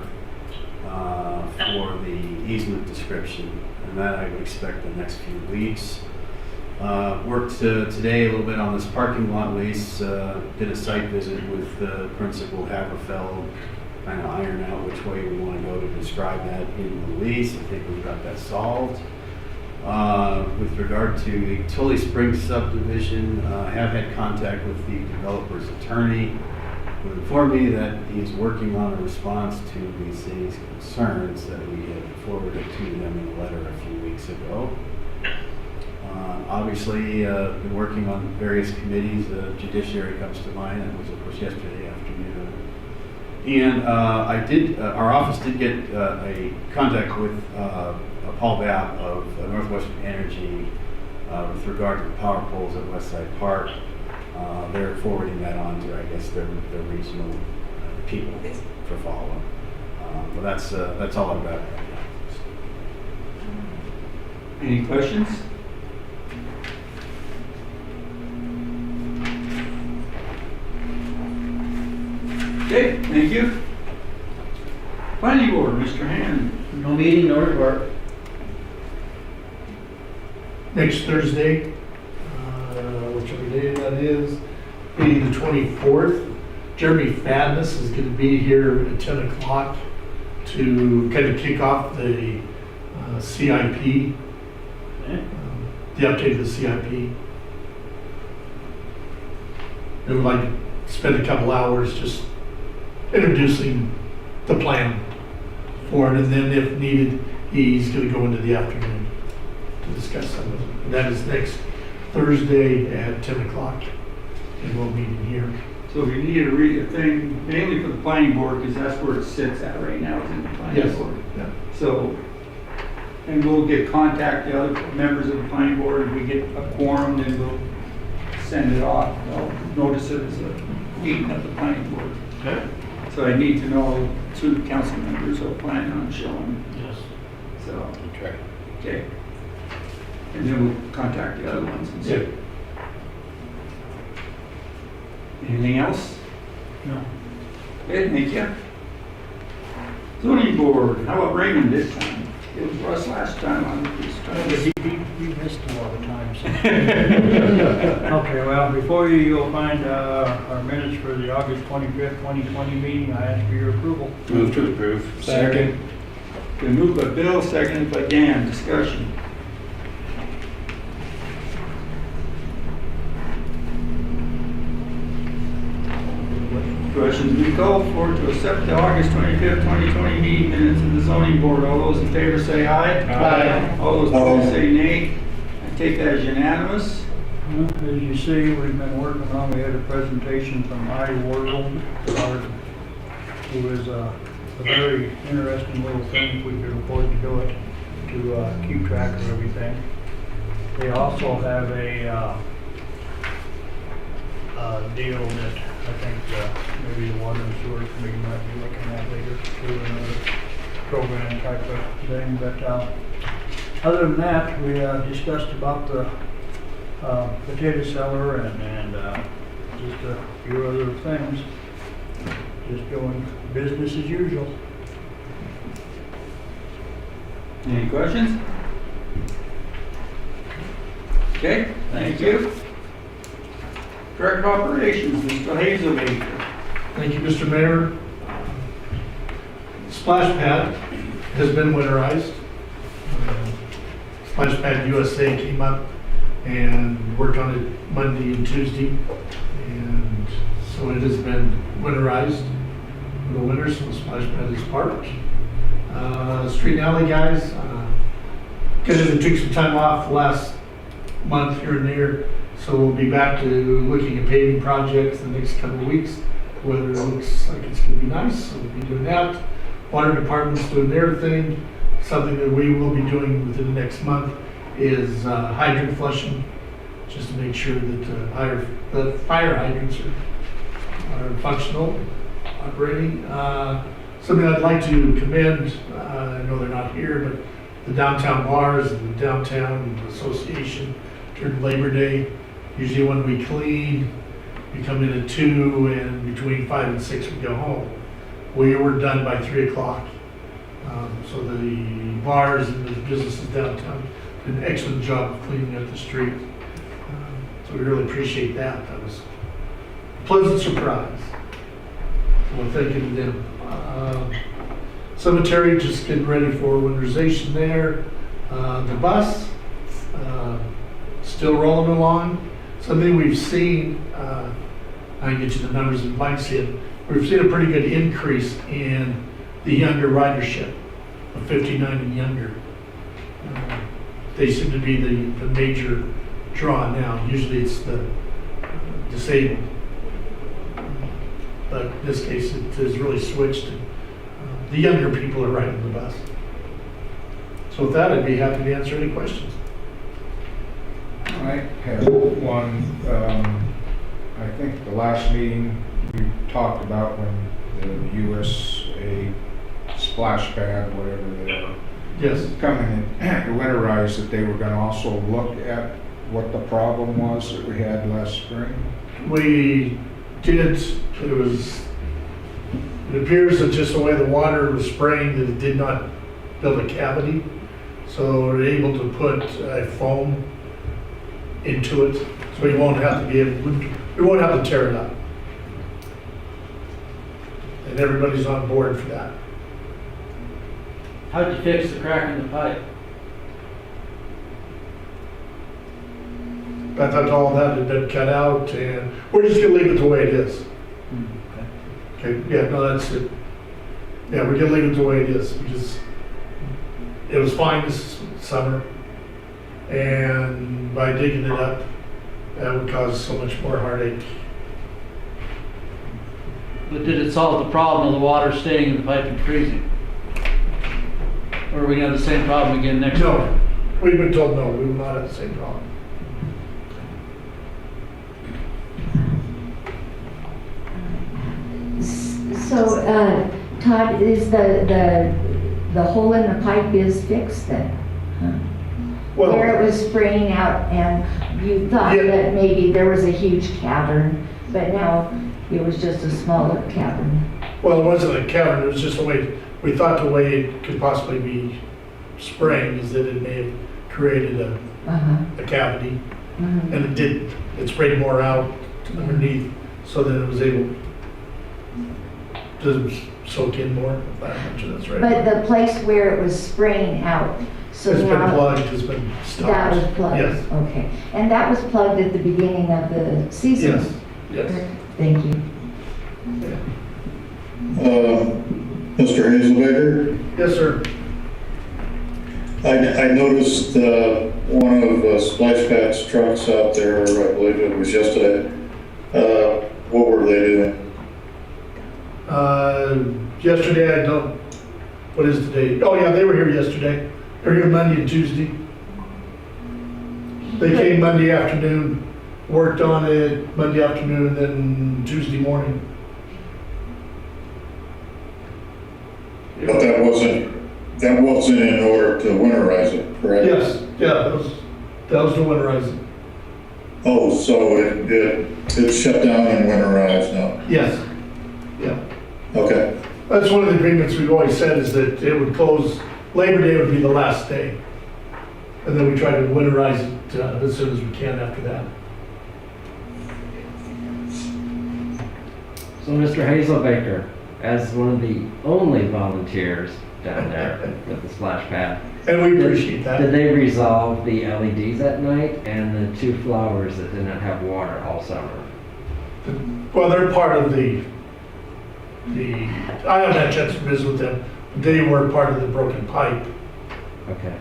for the easement description, and that I would expect the next few weeks. Worked today a little bit on this parking lot lease, did a site visit with Principal Haverfeld, kind of iron out which way we want to go to describe that in the lease. I think we've got that solved. With regard to the Tully Springs subdivision, I have had contact with the developer's attorney, who informed me that he's working on a response to the city's concerns that we had forwarded to them in a letter a few weeks ago. Obviously, been working on various committees. Judiciary comes to mind. That was, of course, yesterday afternoon. And our office did get a contact with Paul Babb of Northwestern Energy with regard to the power poles at Westside Park. They're forwarding that on to, I guess, their regional people for follow-up. But that's all I've got right now. Any questions? Okay, thank you. Planning Board, Mr. Hand. No meeting, no report. Next Thursday, whichever day that is, be the 24th. Jeremy Fadness is going to be here at 10 o'clock to kind of kick off the CIP, the update of the CIP. I would like to spend a couple hours just introducing the plan for it, and then if needed, he's going to go into the afternoon to discuss some of it. And that is next Thursday at 10 o'clock, and we'll meet in here. So if you need to read a thing, mainly for the Planning Board, because that's where it sits at right now, is in the Planning Yes. Board. Yeah. So, and we'll contact the other members of the Planning Board. If we get a quorum, then we'll send it off. I'll notice it as a meeting of the Planning Board. Okay. So I need to know two council members are planning on showing. Yes. So, Okay. okay. And then we'll contact the other ones and see. Yeah. Anything else? No. Okay, thank you. Zoning Board, how about Raymond this time? It was Russ last time on this time. He missed a lot of times. Okay, well, before you'll find our minutes for the August 25th, 2020 meeting. I ask for your approval. Move to approve. Second. Been moved by Bill, seconded by Dan. Discussion. Questions be called for to accept the August 25th, 2020 meeting minutes of the zoning board. All those in favor say aye. Aye. All those opposed say nay. I take that as unanimous. Well, as you see, we've been working on, we had a presentation from iWorld, who is a very interesting little thing, if we could afford to do it, to keep track of everything. They also have a deal that I think maybe the Water and Sewer Committee might be looking at later, to another program type of thing. But other than that, we discussed about the potato cellar and just a few other things. Just doing business as usual. Any questions? Okay, thank you. Direct Operations, Mr. Hazelmaker. Thank you, Mr. Mayor. Splash Pad has been winterized. Splash Pad USA came up and worked on it Monday and Tuesday. And so it has been winterized for the winter, so the Splash Pad is parked. Street and alley guys, because they took some time off last month here and there, so we'll be back to looking at paving projects the next couple of weeks. Weather looks like it's going to be nice, so we'll be doing that. Water department's doing their thing. Something that we will be doing within the next month is hydrant flushing, just to make sure that the fire hydrants are functional, operating. Something I'd like to commend, I know they're not here, but the downtown bars and the downtown association during Labor Day. Usually when we clean, we come in at 2 and between 5 and 6 we go home. We were done by 3 o'clock. So the bars and the businesses downtown did an excellent job of cleaning up the street. So we really appreciate that. That was a pleasant surprise. Well, thank you to them. Cemetery, just getting ready for winterization there. The bus, still rolling along. Something we've seen, I can get you the numbers in Mike's head. We've seen a pretty good increase in the younger ridership of 59 and younger. They seem to be the major draw now. Usually it's the disabled. But in this case, it has really switched. The younger people are riding the bus. So with that, I'd be happy to answer any questions. I have one, I think the last meeting we talked about when the USA splash pad, whatever they are. Yes. Coming in to winterize, that they were gonna also look at what the problem was that we had last spring. We did, it appears that just the way the water was spraying, that it did not build a cavity. So we're able to put a foam into it, so we won't have to tear it up. And everybody's on board for that. How'd you fix the crack in the pipe? I thought all that had been cut out, and we're just gonna leave it the way it is. Okay, yeah, no, that's it. Yeah, we're gonna leave it the way it is. It was fine this summer, and by digging it up, that would cause so much more heartache. But did it solve the problem of the water staying in the pipe and freezing? Or are we gonna have the same problem again next year? No, we've been told no, we will not have the same problem. So, Todd, is the hole in the pipe is fixed then? Well, Where it was spraying out and you thought Yeah. that maybe there was a huge cavern, but now it was just a smaller cavern. well, it wasn't a cavern, it was just the way, we thought the way it could possibly be spraying is that it may have created Uh-huh. a cavity, Mhm. and it didn't. It sprayed more out underneath, so that it was able to soak in more, if I'm sure that's right. But the place where it was spraying out, so It's been now plugged, it's been stopped. that was plugged? Yes, Okay. And that was plugged at the beginning of the season? yes, yes. Thank you. Mr. Hazelbaker, Yes, sir. I noticed one of Splash Pad's trucks out there, I believe it was yesterday. What were they doing? Yesterday, I don't, what is the date? Oh, yeah, they were here yesterday. They were here Monday and Tuesday. They came Monday afternoon, worked on it Monday afternoon, and then Tuesday morning. But that wasn't in order to winterize it, correct? Yes, yeah, that was the winterizing. Oh, so it's shut down and winterized now? Yes, yeah. Okay. That's one of the agreements we've always said is that it would close, Labor Day would be the last day. And then we try to winterize it as soon as we can after that. So Mr. Hazelbaker, as one of the only volunteers down there with the splash pad. And we appreciate that. Did they resolve the LEDs at night and the 2 flowers that did not have water all summer? Well, they're part of I haven't had a chance to visit with them. They were part of the broken pipe. Okay.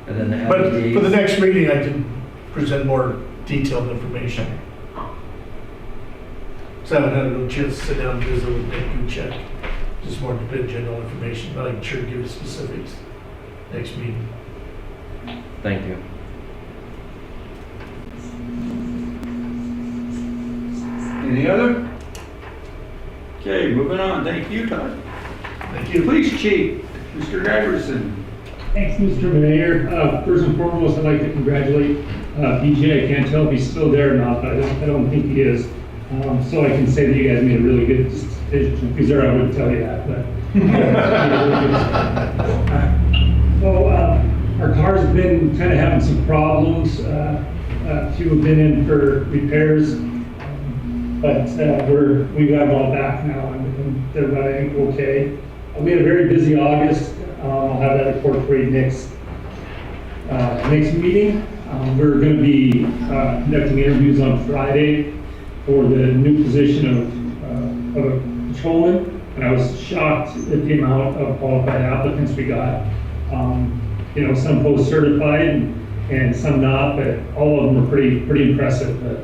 And then the LEDs? But for the next meeting, I can present more detailed information. So I haven't had a chance to sit down and visit with Nick and check. Just more general information, but I'm sure to give you specifics next meeting. Thank you. Any other? Okay, moving on. Thank you, Todd. Thank you. Police Chief, Mr. Gregerson. Thanks, Mr. Mayor. First and foremost, I'd like to congratulate BJ. I can't tell if he's still there or not, but I don't think he is. So I can say that you guys made a really good decision. If he's there, I wouldn't tell you that, but. So our cars have been kind of having some problems. A few have been in for repairs, but we got them all back now and they're running okay. We had a very busy August. I'll have that report for you next meeting. We're going to be conducting interviews on Friday for the new position of a patrolman, and I was shocked at the amount of qualified applicants we got. Some post certified and some not, but all of them are pretty impressive. A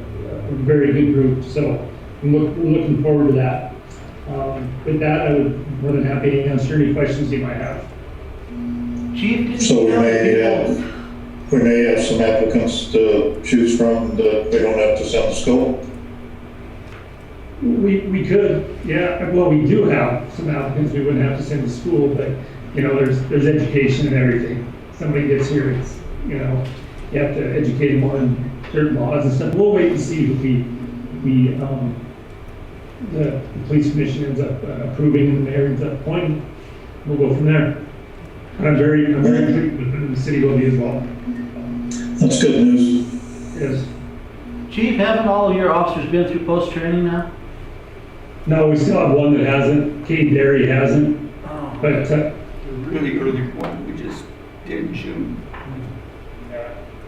very good group, so we're looking forward to that. With that, I would be more than happy to answer any questions you might have. Chief? So we may have some applicants to choose from that we don't have to send to school? We could, yeah. Well, we do have some applicants we wouldn't have to send to school, but, there's education and everything. Somebody gets here, it's, you have to educate them on certain laws and stuff. We'll wait and see if the police commission ends up approving and the mayor ends up appointing. We'll go from there. I'm very pleased with the city will be as well. That's good news. Yes. Chief, haven't all of your officers been through post-training now? No, we still have one that hasn't. Cade Derry hasn't. Oh. But The really early one we just did in June.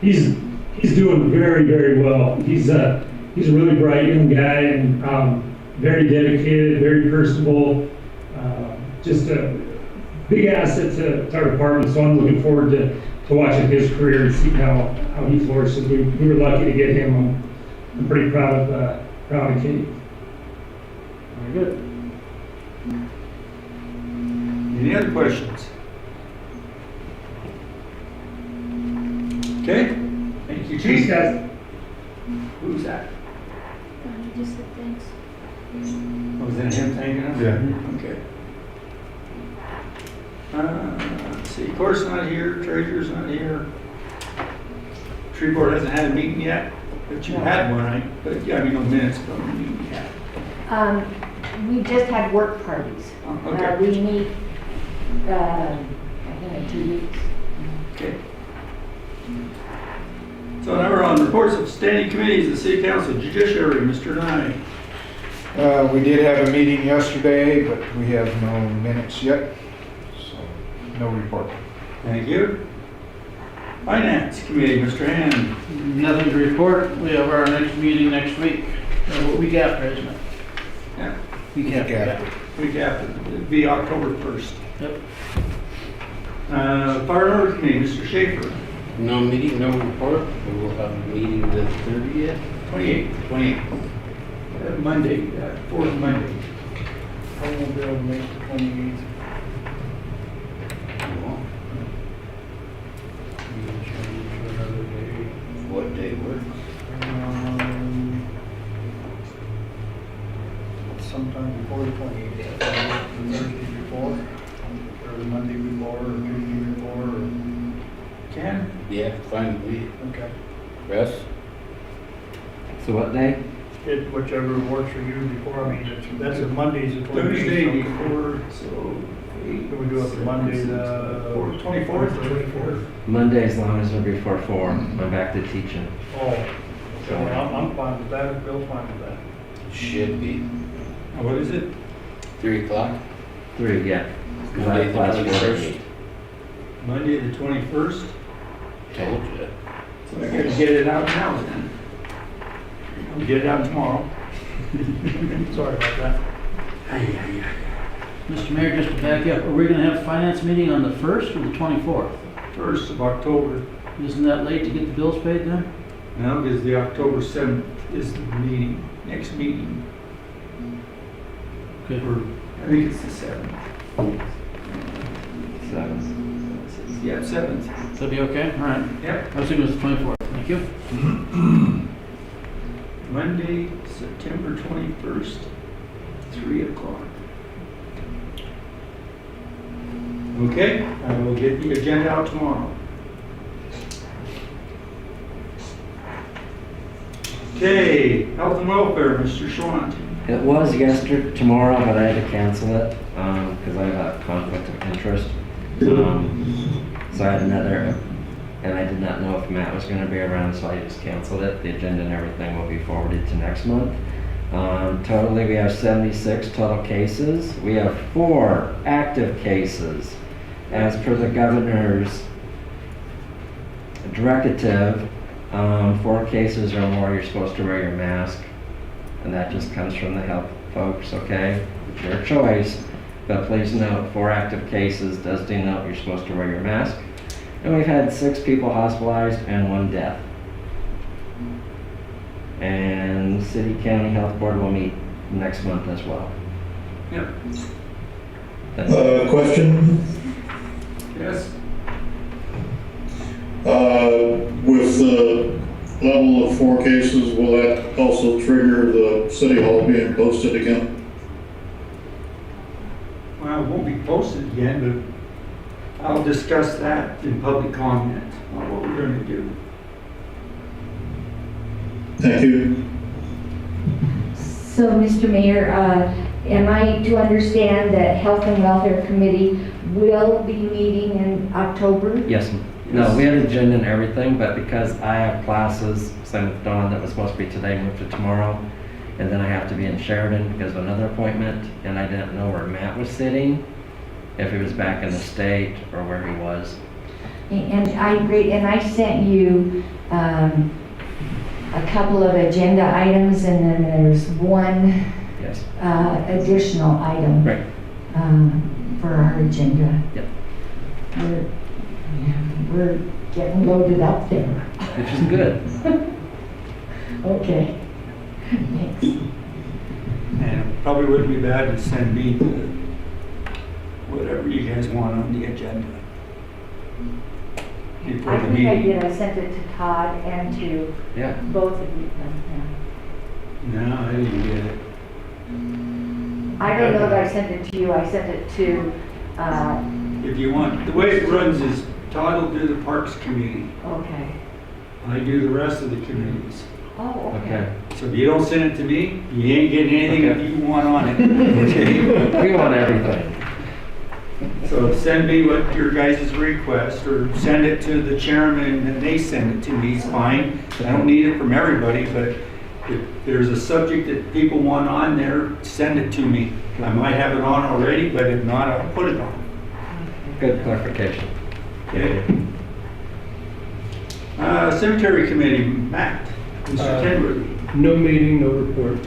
he's doing very, very well. He's a really bright young guy and very dedicated, very personable. Just a big asset to our department. So I'm looking forward to watching his career and see how he flourishes. We were lucky to get him. I'm pretty proud of Cade. Very good. Any other questions? Okay, thank you, Thanks, Chief. guys. Who's that? He just said thanks. Was that him thanking us? Yeah. Okay. Let's see, Court's not here, Treasurer's not here. Tree Board hasn't had a meeting yet, but you had one, right? But, yeah, no minutes from the meeting yet. We just had work parties. Okay. We meet, I think in 2 weeks. Okay. So now we're on reports of standing committees, the City Council, Judiciary, Mr. Nye. We did have a meeting yesterday, but we have no minutes yet, so no report. Thank you. Finance Committee, Mr. Hand. Nothing to report. We have our next meeting next week. Week after, isn't it? Yeah. Week after. after. Week after, it'd be October 1st. Yep. Fire and Order Committee, Mr. Schaefer. No meeting, no report. We'll have a meeting the 30th. 28th. Monday, fourth Monday. I won't be able to make the 28th. Another day. What day works? Sometime before the 28th. The Thursday before, or the Monday before, or Tuesday before, or... Ken? Yeah, fine with me. Okay. Russ? So what day? Whichever works for you before, I mean, that's a Monday's the 28th. Thursday so- before, so. Can we do it for Monday, the... 24th or 24th? Monday, as long as they're before 4. I'm back to teaching. Oh, so I'm fine with that, if Bill's fine with that. Should be. What is it? 3 o'clock? 3, yeah. 'Cause I Monday have the class 21st. Monday the 21st? Told you. So I gotta get it out now then. I'll get it out tomorrow. Sorry about that. Mr. Mayor, just to back up, are we gonna have a finance meeting on the 1st or the 24th? 1st of October. Isn't that late to get the bills paid then? No, because the October 7th is the meeting, next meeting. Okay. I think it's the 7th. 7. Yeah, 7th. That'll be okay? All right. Yep. I was thinking it was the 24th. Thank you. Monday, September 21st, 3 o'clock. Okay, I will get the agenda out tomorrow. Okay, health and welfare, Mr. Schwant. It was tomorrow, but I had to cancel it because I have a conflict of interest. So I had another, and I did not know if Matt was going to be around, so I just canceled it. The agenda and everything will be forwarded to next month. Totally, we have 76 total cases. We have 4 active cases. As per the governor's directive, 4 cases or more, you're supposed to wear your mask. And that just comes from the health folks, okay? It's your choice, but please note 4 active cases does denote you're supposed to wear your mask. And we've had 6 people hospitalized and 1 death. And City County Health Board will meet next month as well. Yep. Question? Yes. With the level of 4 cases, will that also trigger the city hall being posted again? Well, it won't be posted again, but I'll discuss that in public comment on what we're going to do. Thank you. So, Mr. Mayor, am I to understand that Health and Welfare Committee will be meeting in October? Yes. No, we had an agenda and everything, but because I have classes, same with Dawn, that was supposed to be today, moved to tomorrow. And then I have to be in Sheridan because of another appointment, and I didn't know where Matt was sitting, if he was back in the state or where he was. And I agree, and I sent you a couple of agenda items, and then there's one Yes. additional item Right. for our agenda. Yep. We're getting loaded up there. Which is good. Okay. Thanks. And it probably wouldn't be bad to send me whatever you guys want on the agenda. Before I the think I meeting. did. I sent it to Todd and to Yeah. both of you. No, I didn't get it. I don't know that I sent it to you. I sent it to, If you want, the way it runs is Todd will do the Parks Committee. okay. I do the rest of the committees. Oh, okay. Okay. So if you don't send it to me, you ain't getting anything that you want on it. Okay? We want everything. So send me what your guys' request, or send it to the chairman and they send it to me, it's fine. I don't need it from everybody, but if there's a subject that people want on there, send it to me. I might have it on already, but if not, I'll put it on. Good clarification. Okay? Cemetery Committee, Matt, Mr. Kenworthy. No meeting, no report.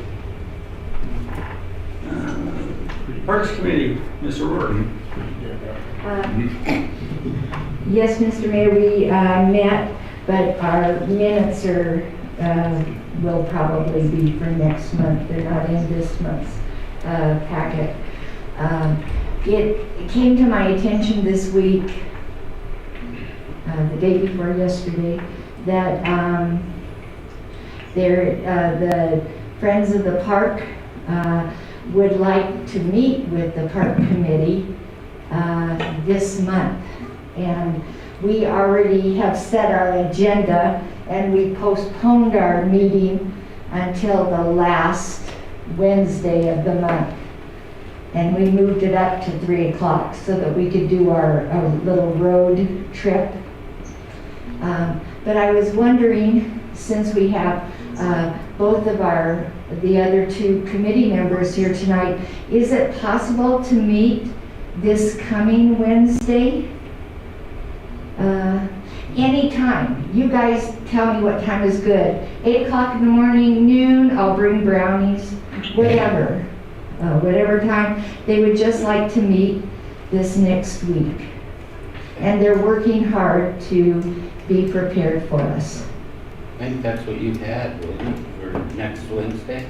Parks Committee, Mr. Rourke. Yes, Mr. Mayor, we met, but our minutes are, will probably be for next month. They're not in this month's packet. It came to my attention this week, the day before yesterday, that the Friends of the Park would like to meet with the park committee this month. And we already have set our agenda, and we postponed our meeting until the last Wednesday of the month. And we moved it up to 3 o'clock so that we could do our little road trip. But I was wondering, since we have both of the other two committee members here tonight, is it possible to meet this coming Wednesday? Anytime. You guys tell me what time is good. 8 o'clock in the morning, noon, I'll bring brownies, whatever. Whatever time. They would just like to meet this next week. And they're working hard to be prepared for us. I think that's what you had, wasn't it, for next Wednesday?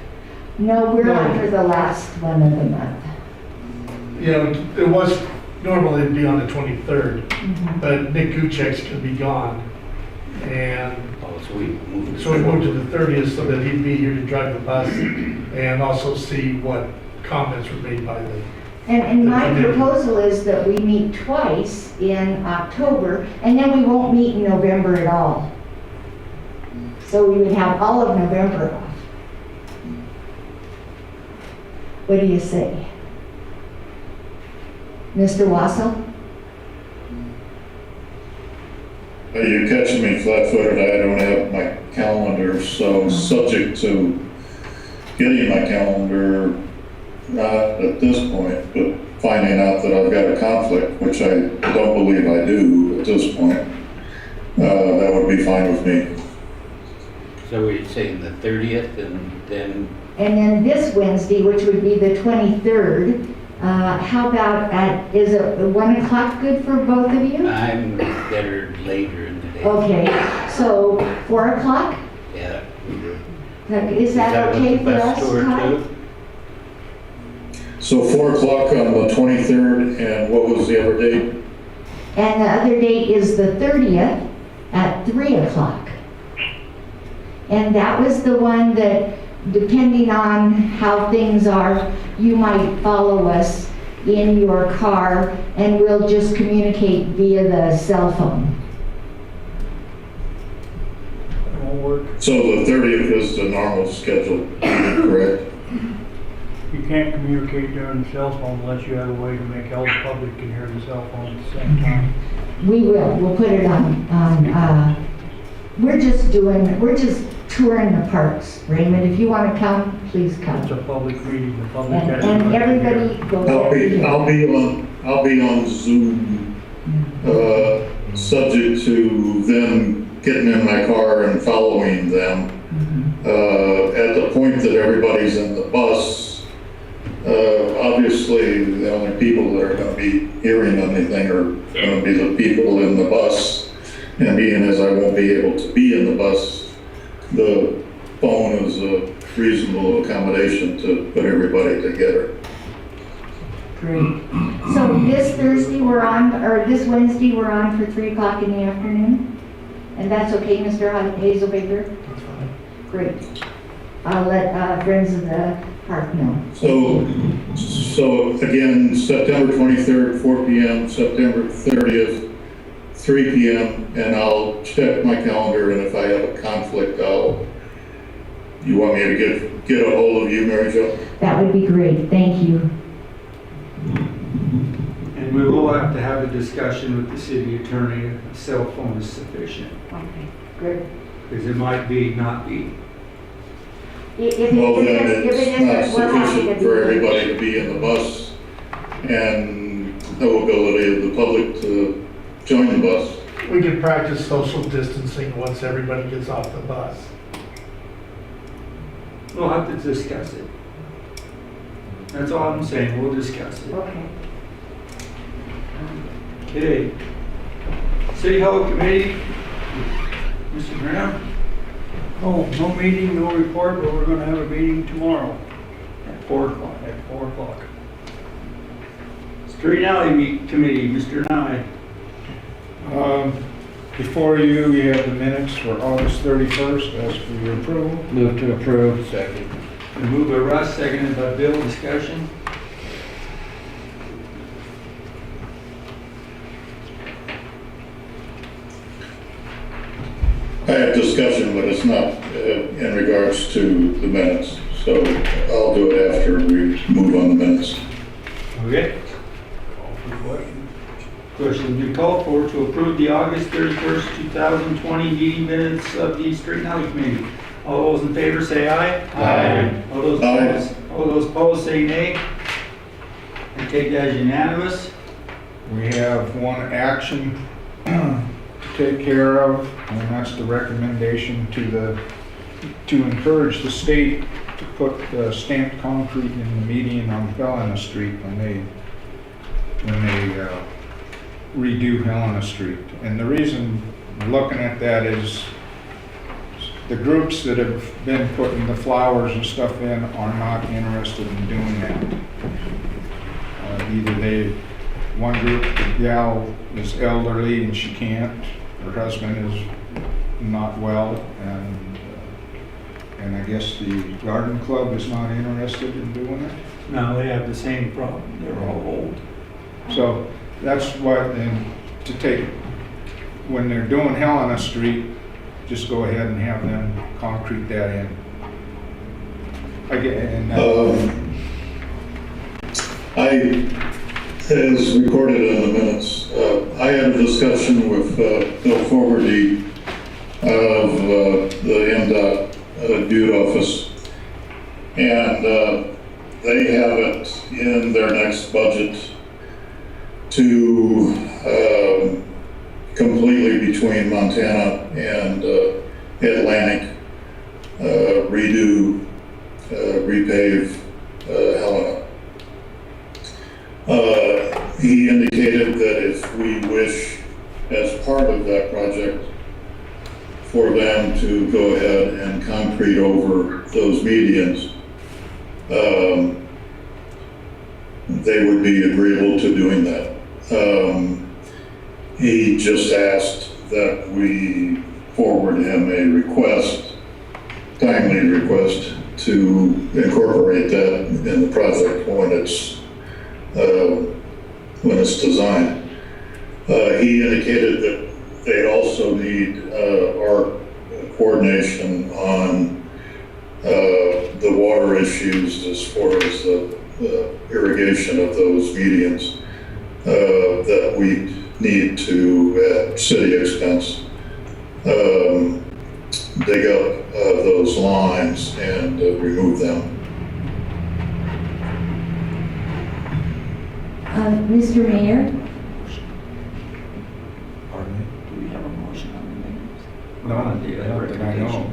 No, we're on for the last one of the month. Yeah, it was, normally it'd be on the 23rd, but Nick Guchek's gonna be gone. And Oh, so we moved it. so we moved to the 30th so that he'd be here to drive the bus and also see what comments were made by the, And my proposal is that we meet twice in October, and then we won't meet in November at all. So we would have all of November off. What do you say? Mr. Wassel? You're catching me flat-footed. I don't have my calendar, so subject to getting my calendar, not at this point, but finding out that I've got a conflict, which I don't believe I do at this point, that would be fine with me. So we're saying the 30th and then, And then this Wednesday, which would be the 23rd, how about is it 1 o'clock good for both of you? I'm better later in the day. Okay, so 4 o'clock? Yeah. Is that what okay the for best us, tour Todd? too? So 4 o'clock on the 23rd, and what was the other date? And the other date is the 30th at 3 o'clock. And that was the one that, depending on how things are, you might follow us in your car and we'll just communicate via the cell phone. It won't work. So the 30th is the normal schedule, correct? You can't communicate during the cell phone unless you have a way to make all the public can hear the cell phone at the same time. We will, we'll put it on we're just touring the parks. Raymond, if you want to come, please come. It's a public meeting, the public And has. and everybody goes every year. I'll be on Zoom, subject to them getting in my car and following them. At the point that everybody's in the bus, obviously the only people that are going to be hearing anything are going to be the people in the bus. And being as I won't be able to be in the bus, the phone is a reasonable accommodation to put everybody together. Great. So this Thursday we're on, or this Wednesday we're on for 3 o'clock in the afternoon? And that's okay, Mr. Hazelbaker? that's fine. Great. I'll let Friends of the Park know. So again, September 23rd, 4 p.m., September 30th, 3 p.m., and I'll check my calendar, and if I have a conflict, you want me to get a hold of you, Mary Jo? That would be great, thank you. And we will have to have a discussion with the city attorney if a cell phone is sufficient, Okay, good. because it might not be. If Well, then it it's isn't, not we're happy to sufficient be for there. everybody to be in the bus, and no ability of the public to join the bus. We can practice social distancing once everybody gets off the bus. We'll have to discuss it. That's all I'm saying, we'll discuss it. Okay. Okay. City Hall Committee, Mr. Brown, Oh, no meeting, no report, but we're gonna have a meeting tomorrow at 4 o'clock. at 4 o'clock. Street and Alley Committee, Mr. Nye. Before you, you have the minutes for August 31st, ask for your approval. Move to approve. Second. Moved by Russ, seconded by Bill, discussion. I have discussion, but it's not in regards to the minutes, so I'll do it after we move on the minutes. Okay. Question been called for to approve the August 31st, 2020 meeting minutes of the Street and Alley Committee. All those in favor say aye. Aye. All those opposed, all those opposed say nay. I take that as unanimous. We have one action to take care of, and that's the recommendation to encourage the state to put stamped concrete in the median on Helena Street when they redo Helena Street. And the reason we're looking at that is the groups that have been putting the flowers and stuff in are not interested in doing that. One group, the gal is elderly and she can't, her husband is not well, and I guess the garden club is not interested in doing it. No, they have the same problem. They're all old. So that's what, and to take, when they're doing Helena Street, just go ahead and have them concrete that in. As recorded in the minutes, I had a discussion with Bill Fogarty of the MDOT Butte office, and they have it in their next budget to completely between Montana and Atlantic redo, repave Helena. He indicated that if we wish, as part of that project, for them to go ahead and concrete over those medians, they would be agreeable to doing that. He just asked that we forward him a request, timely request, to incorporate that in the project when it's designed. He indicated that they also need our coordination on the water issues as far as the irrigation of those medians that we need to, at city expense, dig up those lines and remove them. Mr. Mayor? Pardon me? Do we have a motion on the minutes? No, On the not that I know.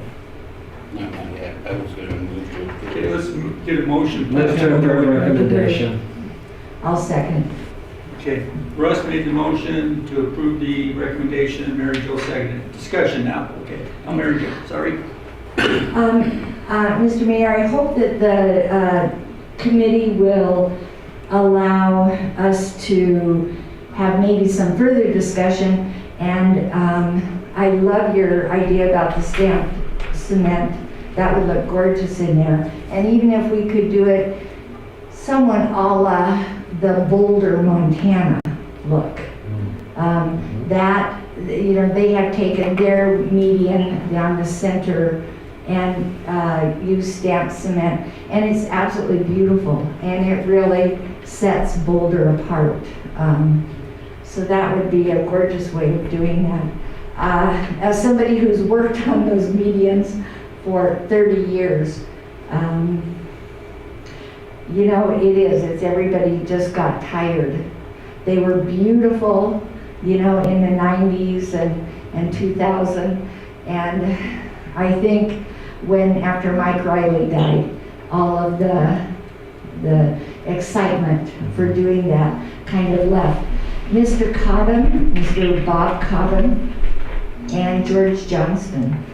Yeah, I was gonna move to approve. Okay, let's get a motion. Move to approve recommendation. I'll second. Okay, Russ made the motion to approve the recommendation, and Mary Jo seconded. Discussion now, okay. I'm Mary Jo, sorry. Mr. Mayor, I hope that the committee will allow us to have maybe some further discussion, and I love your idea about the stamped cement. That would look gorgeous in there. And even if we could do it somewhat a la the Boulder, Montana look. That, you know, they have taken their median down the center and used stamped cement, and it's absolutely beautiful, and it really sets Boulder apart. So that would be a gorgeous way of doing that. As somebody who's worked on those medians for 30 years, you know, it's everybody just got tired. They were beautiful, you know, in the 90s and 2000. And I think when, after Mike Riley died, all of the excitement for doing that kind of left. Mr. Cotton, Mr. Bob Cotton, and George Johnston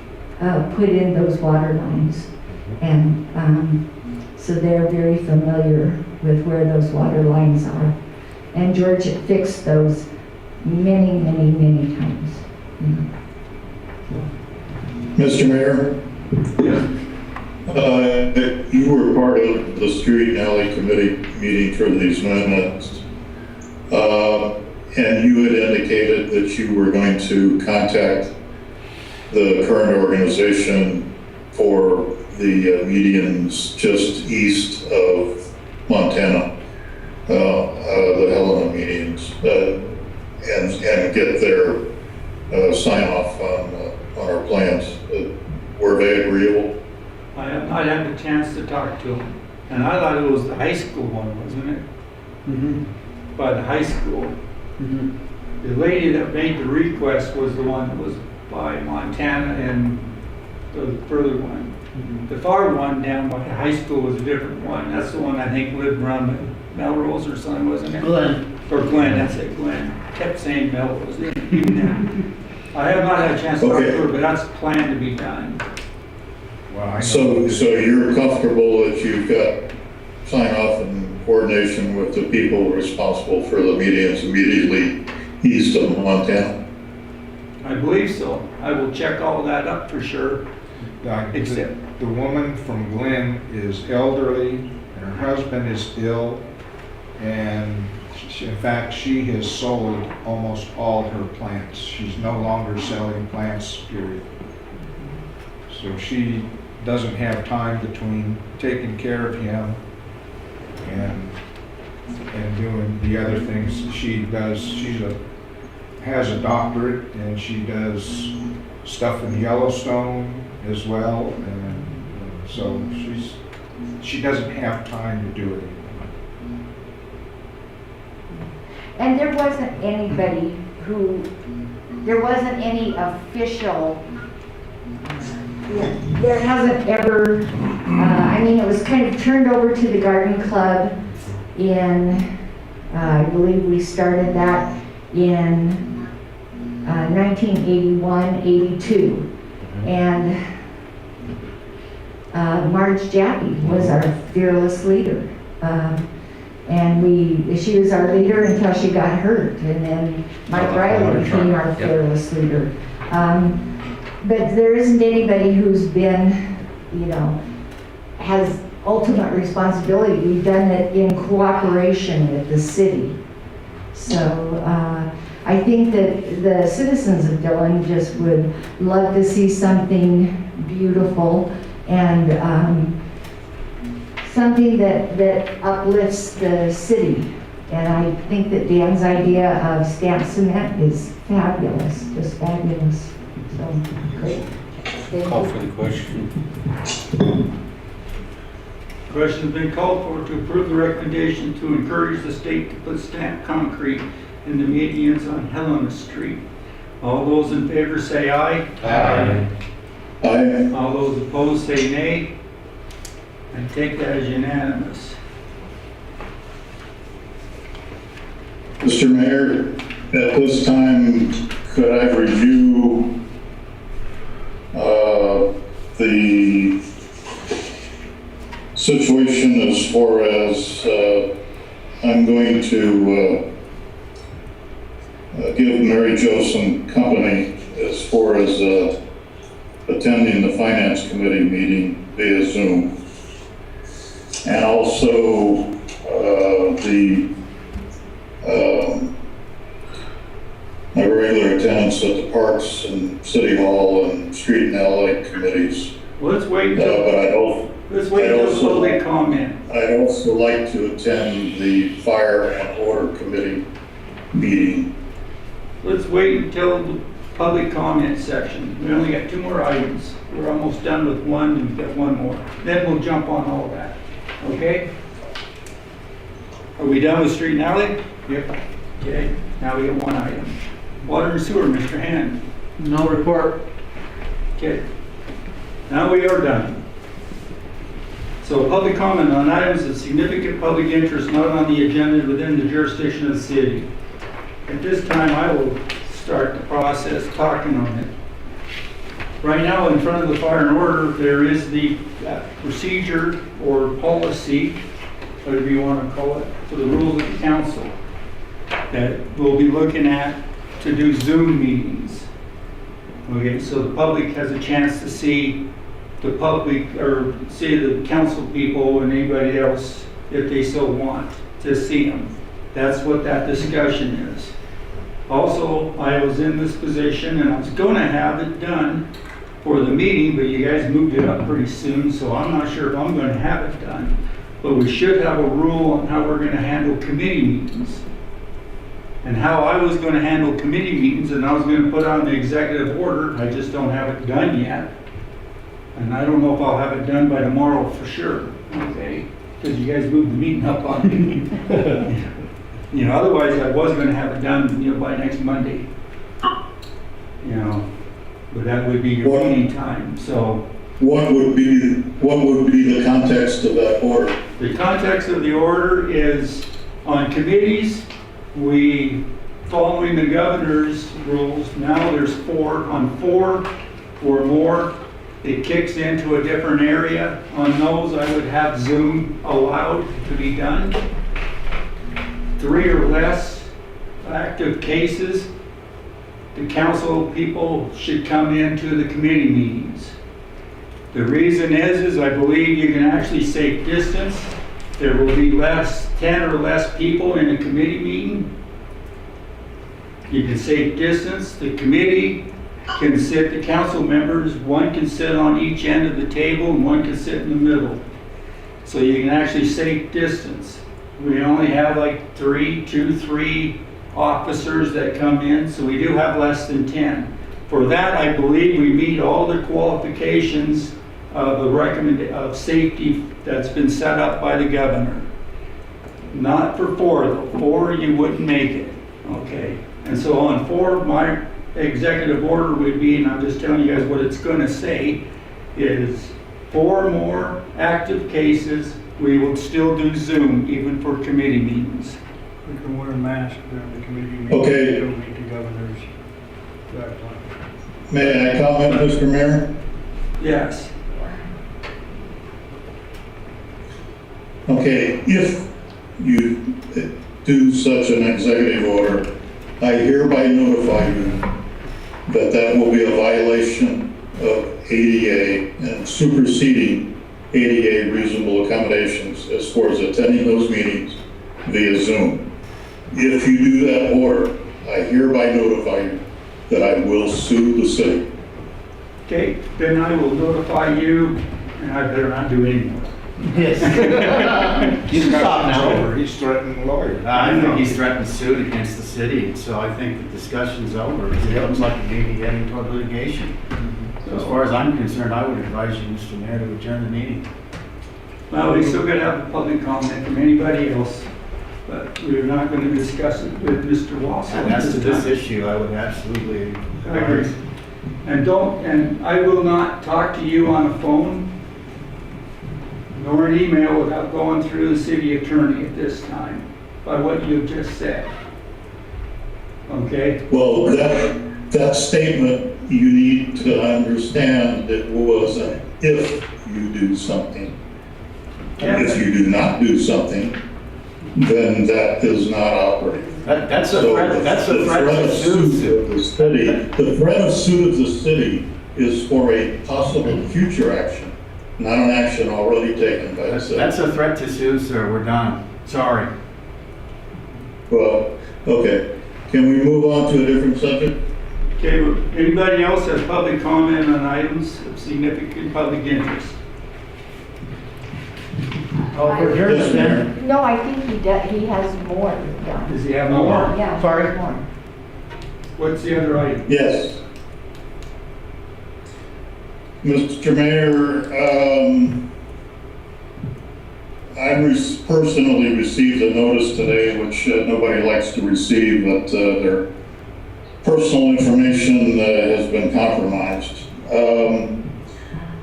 put in those water lines. And so they're very familiar with where those water lines are. And George fixed those many, many, many times. Mr. Mayor? You were part of the street and alley committee meeting for these minutes. And you had indicated that you were going to contact the current organization for the medians just east of Montana, the Helena medians, and get their sign off on our plans. Were they agreeable? I have not had the chance to talk to him. And I thought it was the high school one, wasn't it? Mm-hmm. By the high school. Mm-hmm. The lady that made the request was the one that was by Montana and the further one. Mm-hmm. The far one down by the high school was a different one. That's the one I think lived around the Melrose or something, wasn't it? Glenn. Or Glenn, that's it, Glenn. Kept saying Melrose. I have not had a chance to talk to her, but that's planned to be done. Well, I know So you're comfortable that you've got sign off and coordination with the people responsible for the medians immediately east of Montana? I believe so. I will check all that up for sure. Except the woman from Glen is elderly, and her husband is ill, and in fact, she has sold almost all her plants. She's no longer selling plants, period. So she doesn't have time between taking care of him and doing the other things she does. Has a doctorate, and she does stuff in Yellowstone as well, and so she doesn't have time to do it anymore. And there wasn't anybody there wasn't any official, there hasn't ever, I mean, it was kind of turned over to the garden club in, I believe we started that in 1981, 82. And Marge Jaffe was our fearless leader. And she was our leader until she got hurt, and then Mike Riley became our fearless leader. But there isn't anybody who's been, has ultimate responsibility. We've done it in cooperation with the city. So I think that the citizens of Dillon just would love to see something beautiful and something that uplifts the city. And I think that Dan's idea of stamp cement is fabulous, just fabulous. So, great. Call for the question. Question's been called for to approve the recommendation to encourage the state to put stamped concrete in the medians on Helena Street. All those in favor say aye. Aye. Aye. All those opposed say nay. I take that as unanimous. Mr. Mayor, at this time, could I review the situation as far as I'm going to give Mary Jo some company as far as attending the Finance Committee meeting via Zoom. And also my regular attendance at the Parks and City Hall and Street and Alley committees. Well, let's wait But until public comment. I'd also like to attend the Fire and Order Committee meeting. Let's wait until the public comment section. We only got 2 more items. We're almost done with one, and we've got 1 more. Then we'll jump on all that. Okay? Are we done with street and alley? Yep. Okay, now we got 1 item. Water and sewer, Mr. Hand. No report. Okay. Now we are done. So public comment on items of significant public interest not on the agenda within the jurisdiction of the city. at this time, I will start the process talking on it. Right now, in front of the fire and order, there is the procedure or policy, whatever you want to call it, for the rules of the council that we'll be looking at to do Zoom meetings. Okay, so the public has a chance to see the public, or see the council people and anybody else if they so want to see them. That's what that discussion is. Also, I was in this position and I was going to have it done for the meeting, but you guys moved it up pretty soon, so I'm not sure if I'm going to have it done. But we should have a rule on how we're going to handle committee meetings. And how I was going to handle committee meetings, and I was going to put on the executive order. I just don't have it done yet. And I don't know if I'll have it done by tomorrow for sure, okay? Because you guys moved the meeting up on me. You know, otherwise I was going to have it done, you know, by next Monday. You know, but that would be your meeting time, so. What would be the context of that order? The context of the order is on committees, following the governor's rules, now there's 4. On 4 or more, it kicks into a different area. On those, I would have Zoom allowed to be done. 3 or less active cases, the council people should come into the committee meetings. The reason is I believe you can actually safe distance. There will be 10 or less people in a committee meeting. You can safe distance. The committee can sit, the council members, one can sit on each end of the table and one can sit in the middle. So you can actually safe distance. We only have like 3 officers that come in, so we do have less than 10. For that, I believe we meet all the qualifications of of safety that's been set up by the governor. Not for 4 though. 4 you wouldn't make it, okay? And so on 4, my executive order would be, and I'm just telling you guys what it's going to say, is 4 more active cases, we will still do Zoom even for committee meetings. We can wear a mask during the committee meeting. Okay. Until we meet the governor's guidelines. May I comment, Mr. Mayor? Yes. Okay, if you do such an executive order, I hereby notify you that that will be a violation of ADA and superseding ADA reasonable accommodations as far as attending those meetings via Zoom. If you do that order, I hereby notify you that I will sue the city. Okay, then I will notify you, and I better not do any more. Yes. You can stop now. He's threatening lawyers. I think he's threatened suit against the city, so I think the discussion's over. It looks like it may be heading toward litigation. So as far as I'm concerned, I would advise you, Mr. Mayor, to adjourn the meeting. Well, we still got to have a public comment from anybody else, but we're not going to discuss it with Mr. Wassel. And as to this issue, I would absolutely. I agree. And I will not talk to you on a phone nor an email without going through the city attorney at this time, by what you've just said. Okay? Well, that statement, you need to understand it was an if you do something. If you do not do something, then that does not operate. That's a threat. That's a threat to suit of the city. The threat of suit of the city is for a possible future action, not an action already taken by the city. That's a threat to sue, sir. We're done. Sorry. Well, okay. Can we move on to a different subject? Okay, anybody else has public comment on items of significant public interest? Oh, for adjournment then. No, I think he has more done. Does he have more? Yeah. Sorry. More. What's the other item? Yes. Mr. Mayor, I personally received a notice today, which nobody likes to receive, but their personal information has been compromised.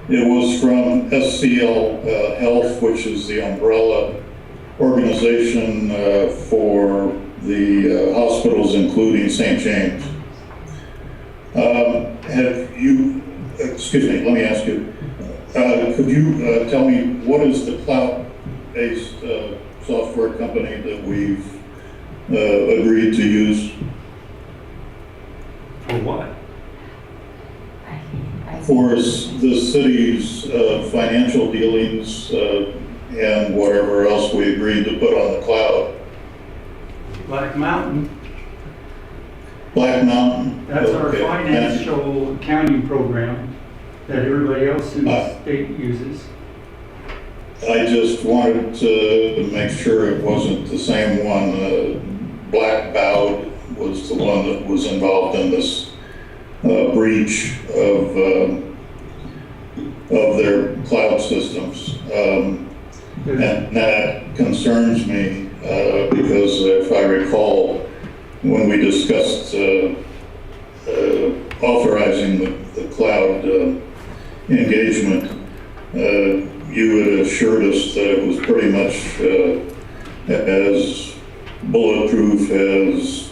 It was from SCL Health, which is the umbrella organization for the hospitals, including St. James. Have you, excuse me, let me ask you, could you tell me what is the cloud-based software company that we've agreed to use? For what? For the city's financial dealings and whatever else we agreed to put on the cloud? Black Mountain, Black Mountain? that's our Okay. financial accounting program that everybody else in the state uses. I just wanted to make sure it wasn't the same one. Black Bowed was the one that was involved in this breach of their cloud systems. And that concerns me because if I recall, when we discussed authorizing the cloud engagement, you had assured us that it was pretty much as bulletproof as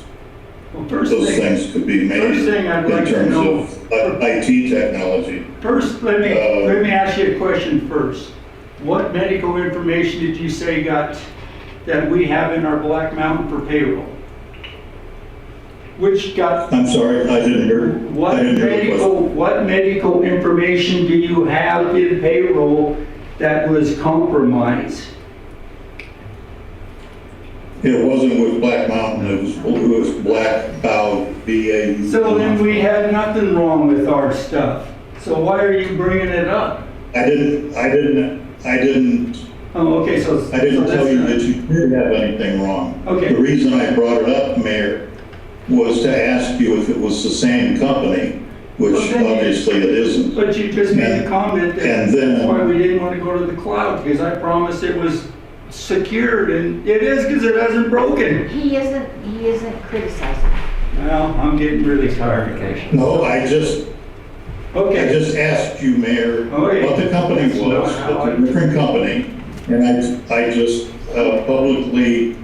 Well, those things could be made first thing I'd like in to terms know- of IT technology. First, let me ask you a question first. What medical information did you say that we have in our Black Mountain for payroll? Which got, I'm sorry, I didn't hear. what I didn't hear the question. what medical information do you have in payroll that was compromised? It wasn't with Black Mountain, it was Black Bowed, B-A-U. So then we had nothing wrong with our stuff. So why are you bringing it up? I didn't Oh, okay, so. I didn't so tell that's you not- that you did have anything wrong. Okay. The reason I brought it up, Mayor, was to ask you if it was the same company, which Well, then you- obviously it isn't. But you just made a comment that And then- that's why we didn't want to go to the cloud, because I promised it was secured, and it is because it hasn't broken. He isn't criticizing. Well, I'm getting really tired. No, I just Okay, asked you, Mayor, Okay. what the company That's not was, how I- it's a different company, and I just publicly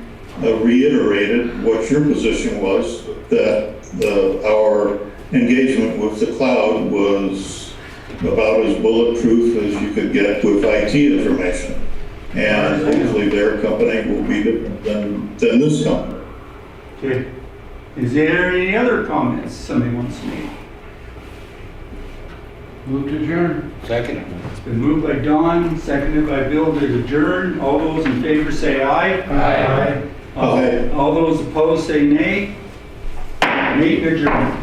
reiterated what your position was, that our engagement with the cloud was about as bulletproof as you could get with IT information. And hopefully their company will be different than this company. okay. Is there any other comments somebody wants to make? Move to adjourn. Second. It's been moved by Don, seconded by Bill to adjourn. All those in favor say aye. Aye. Aye. All those opposed say nay. Meeting adjourned.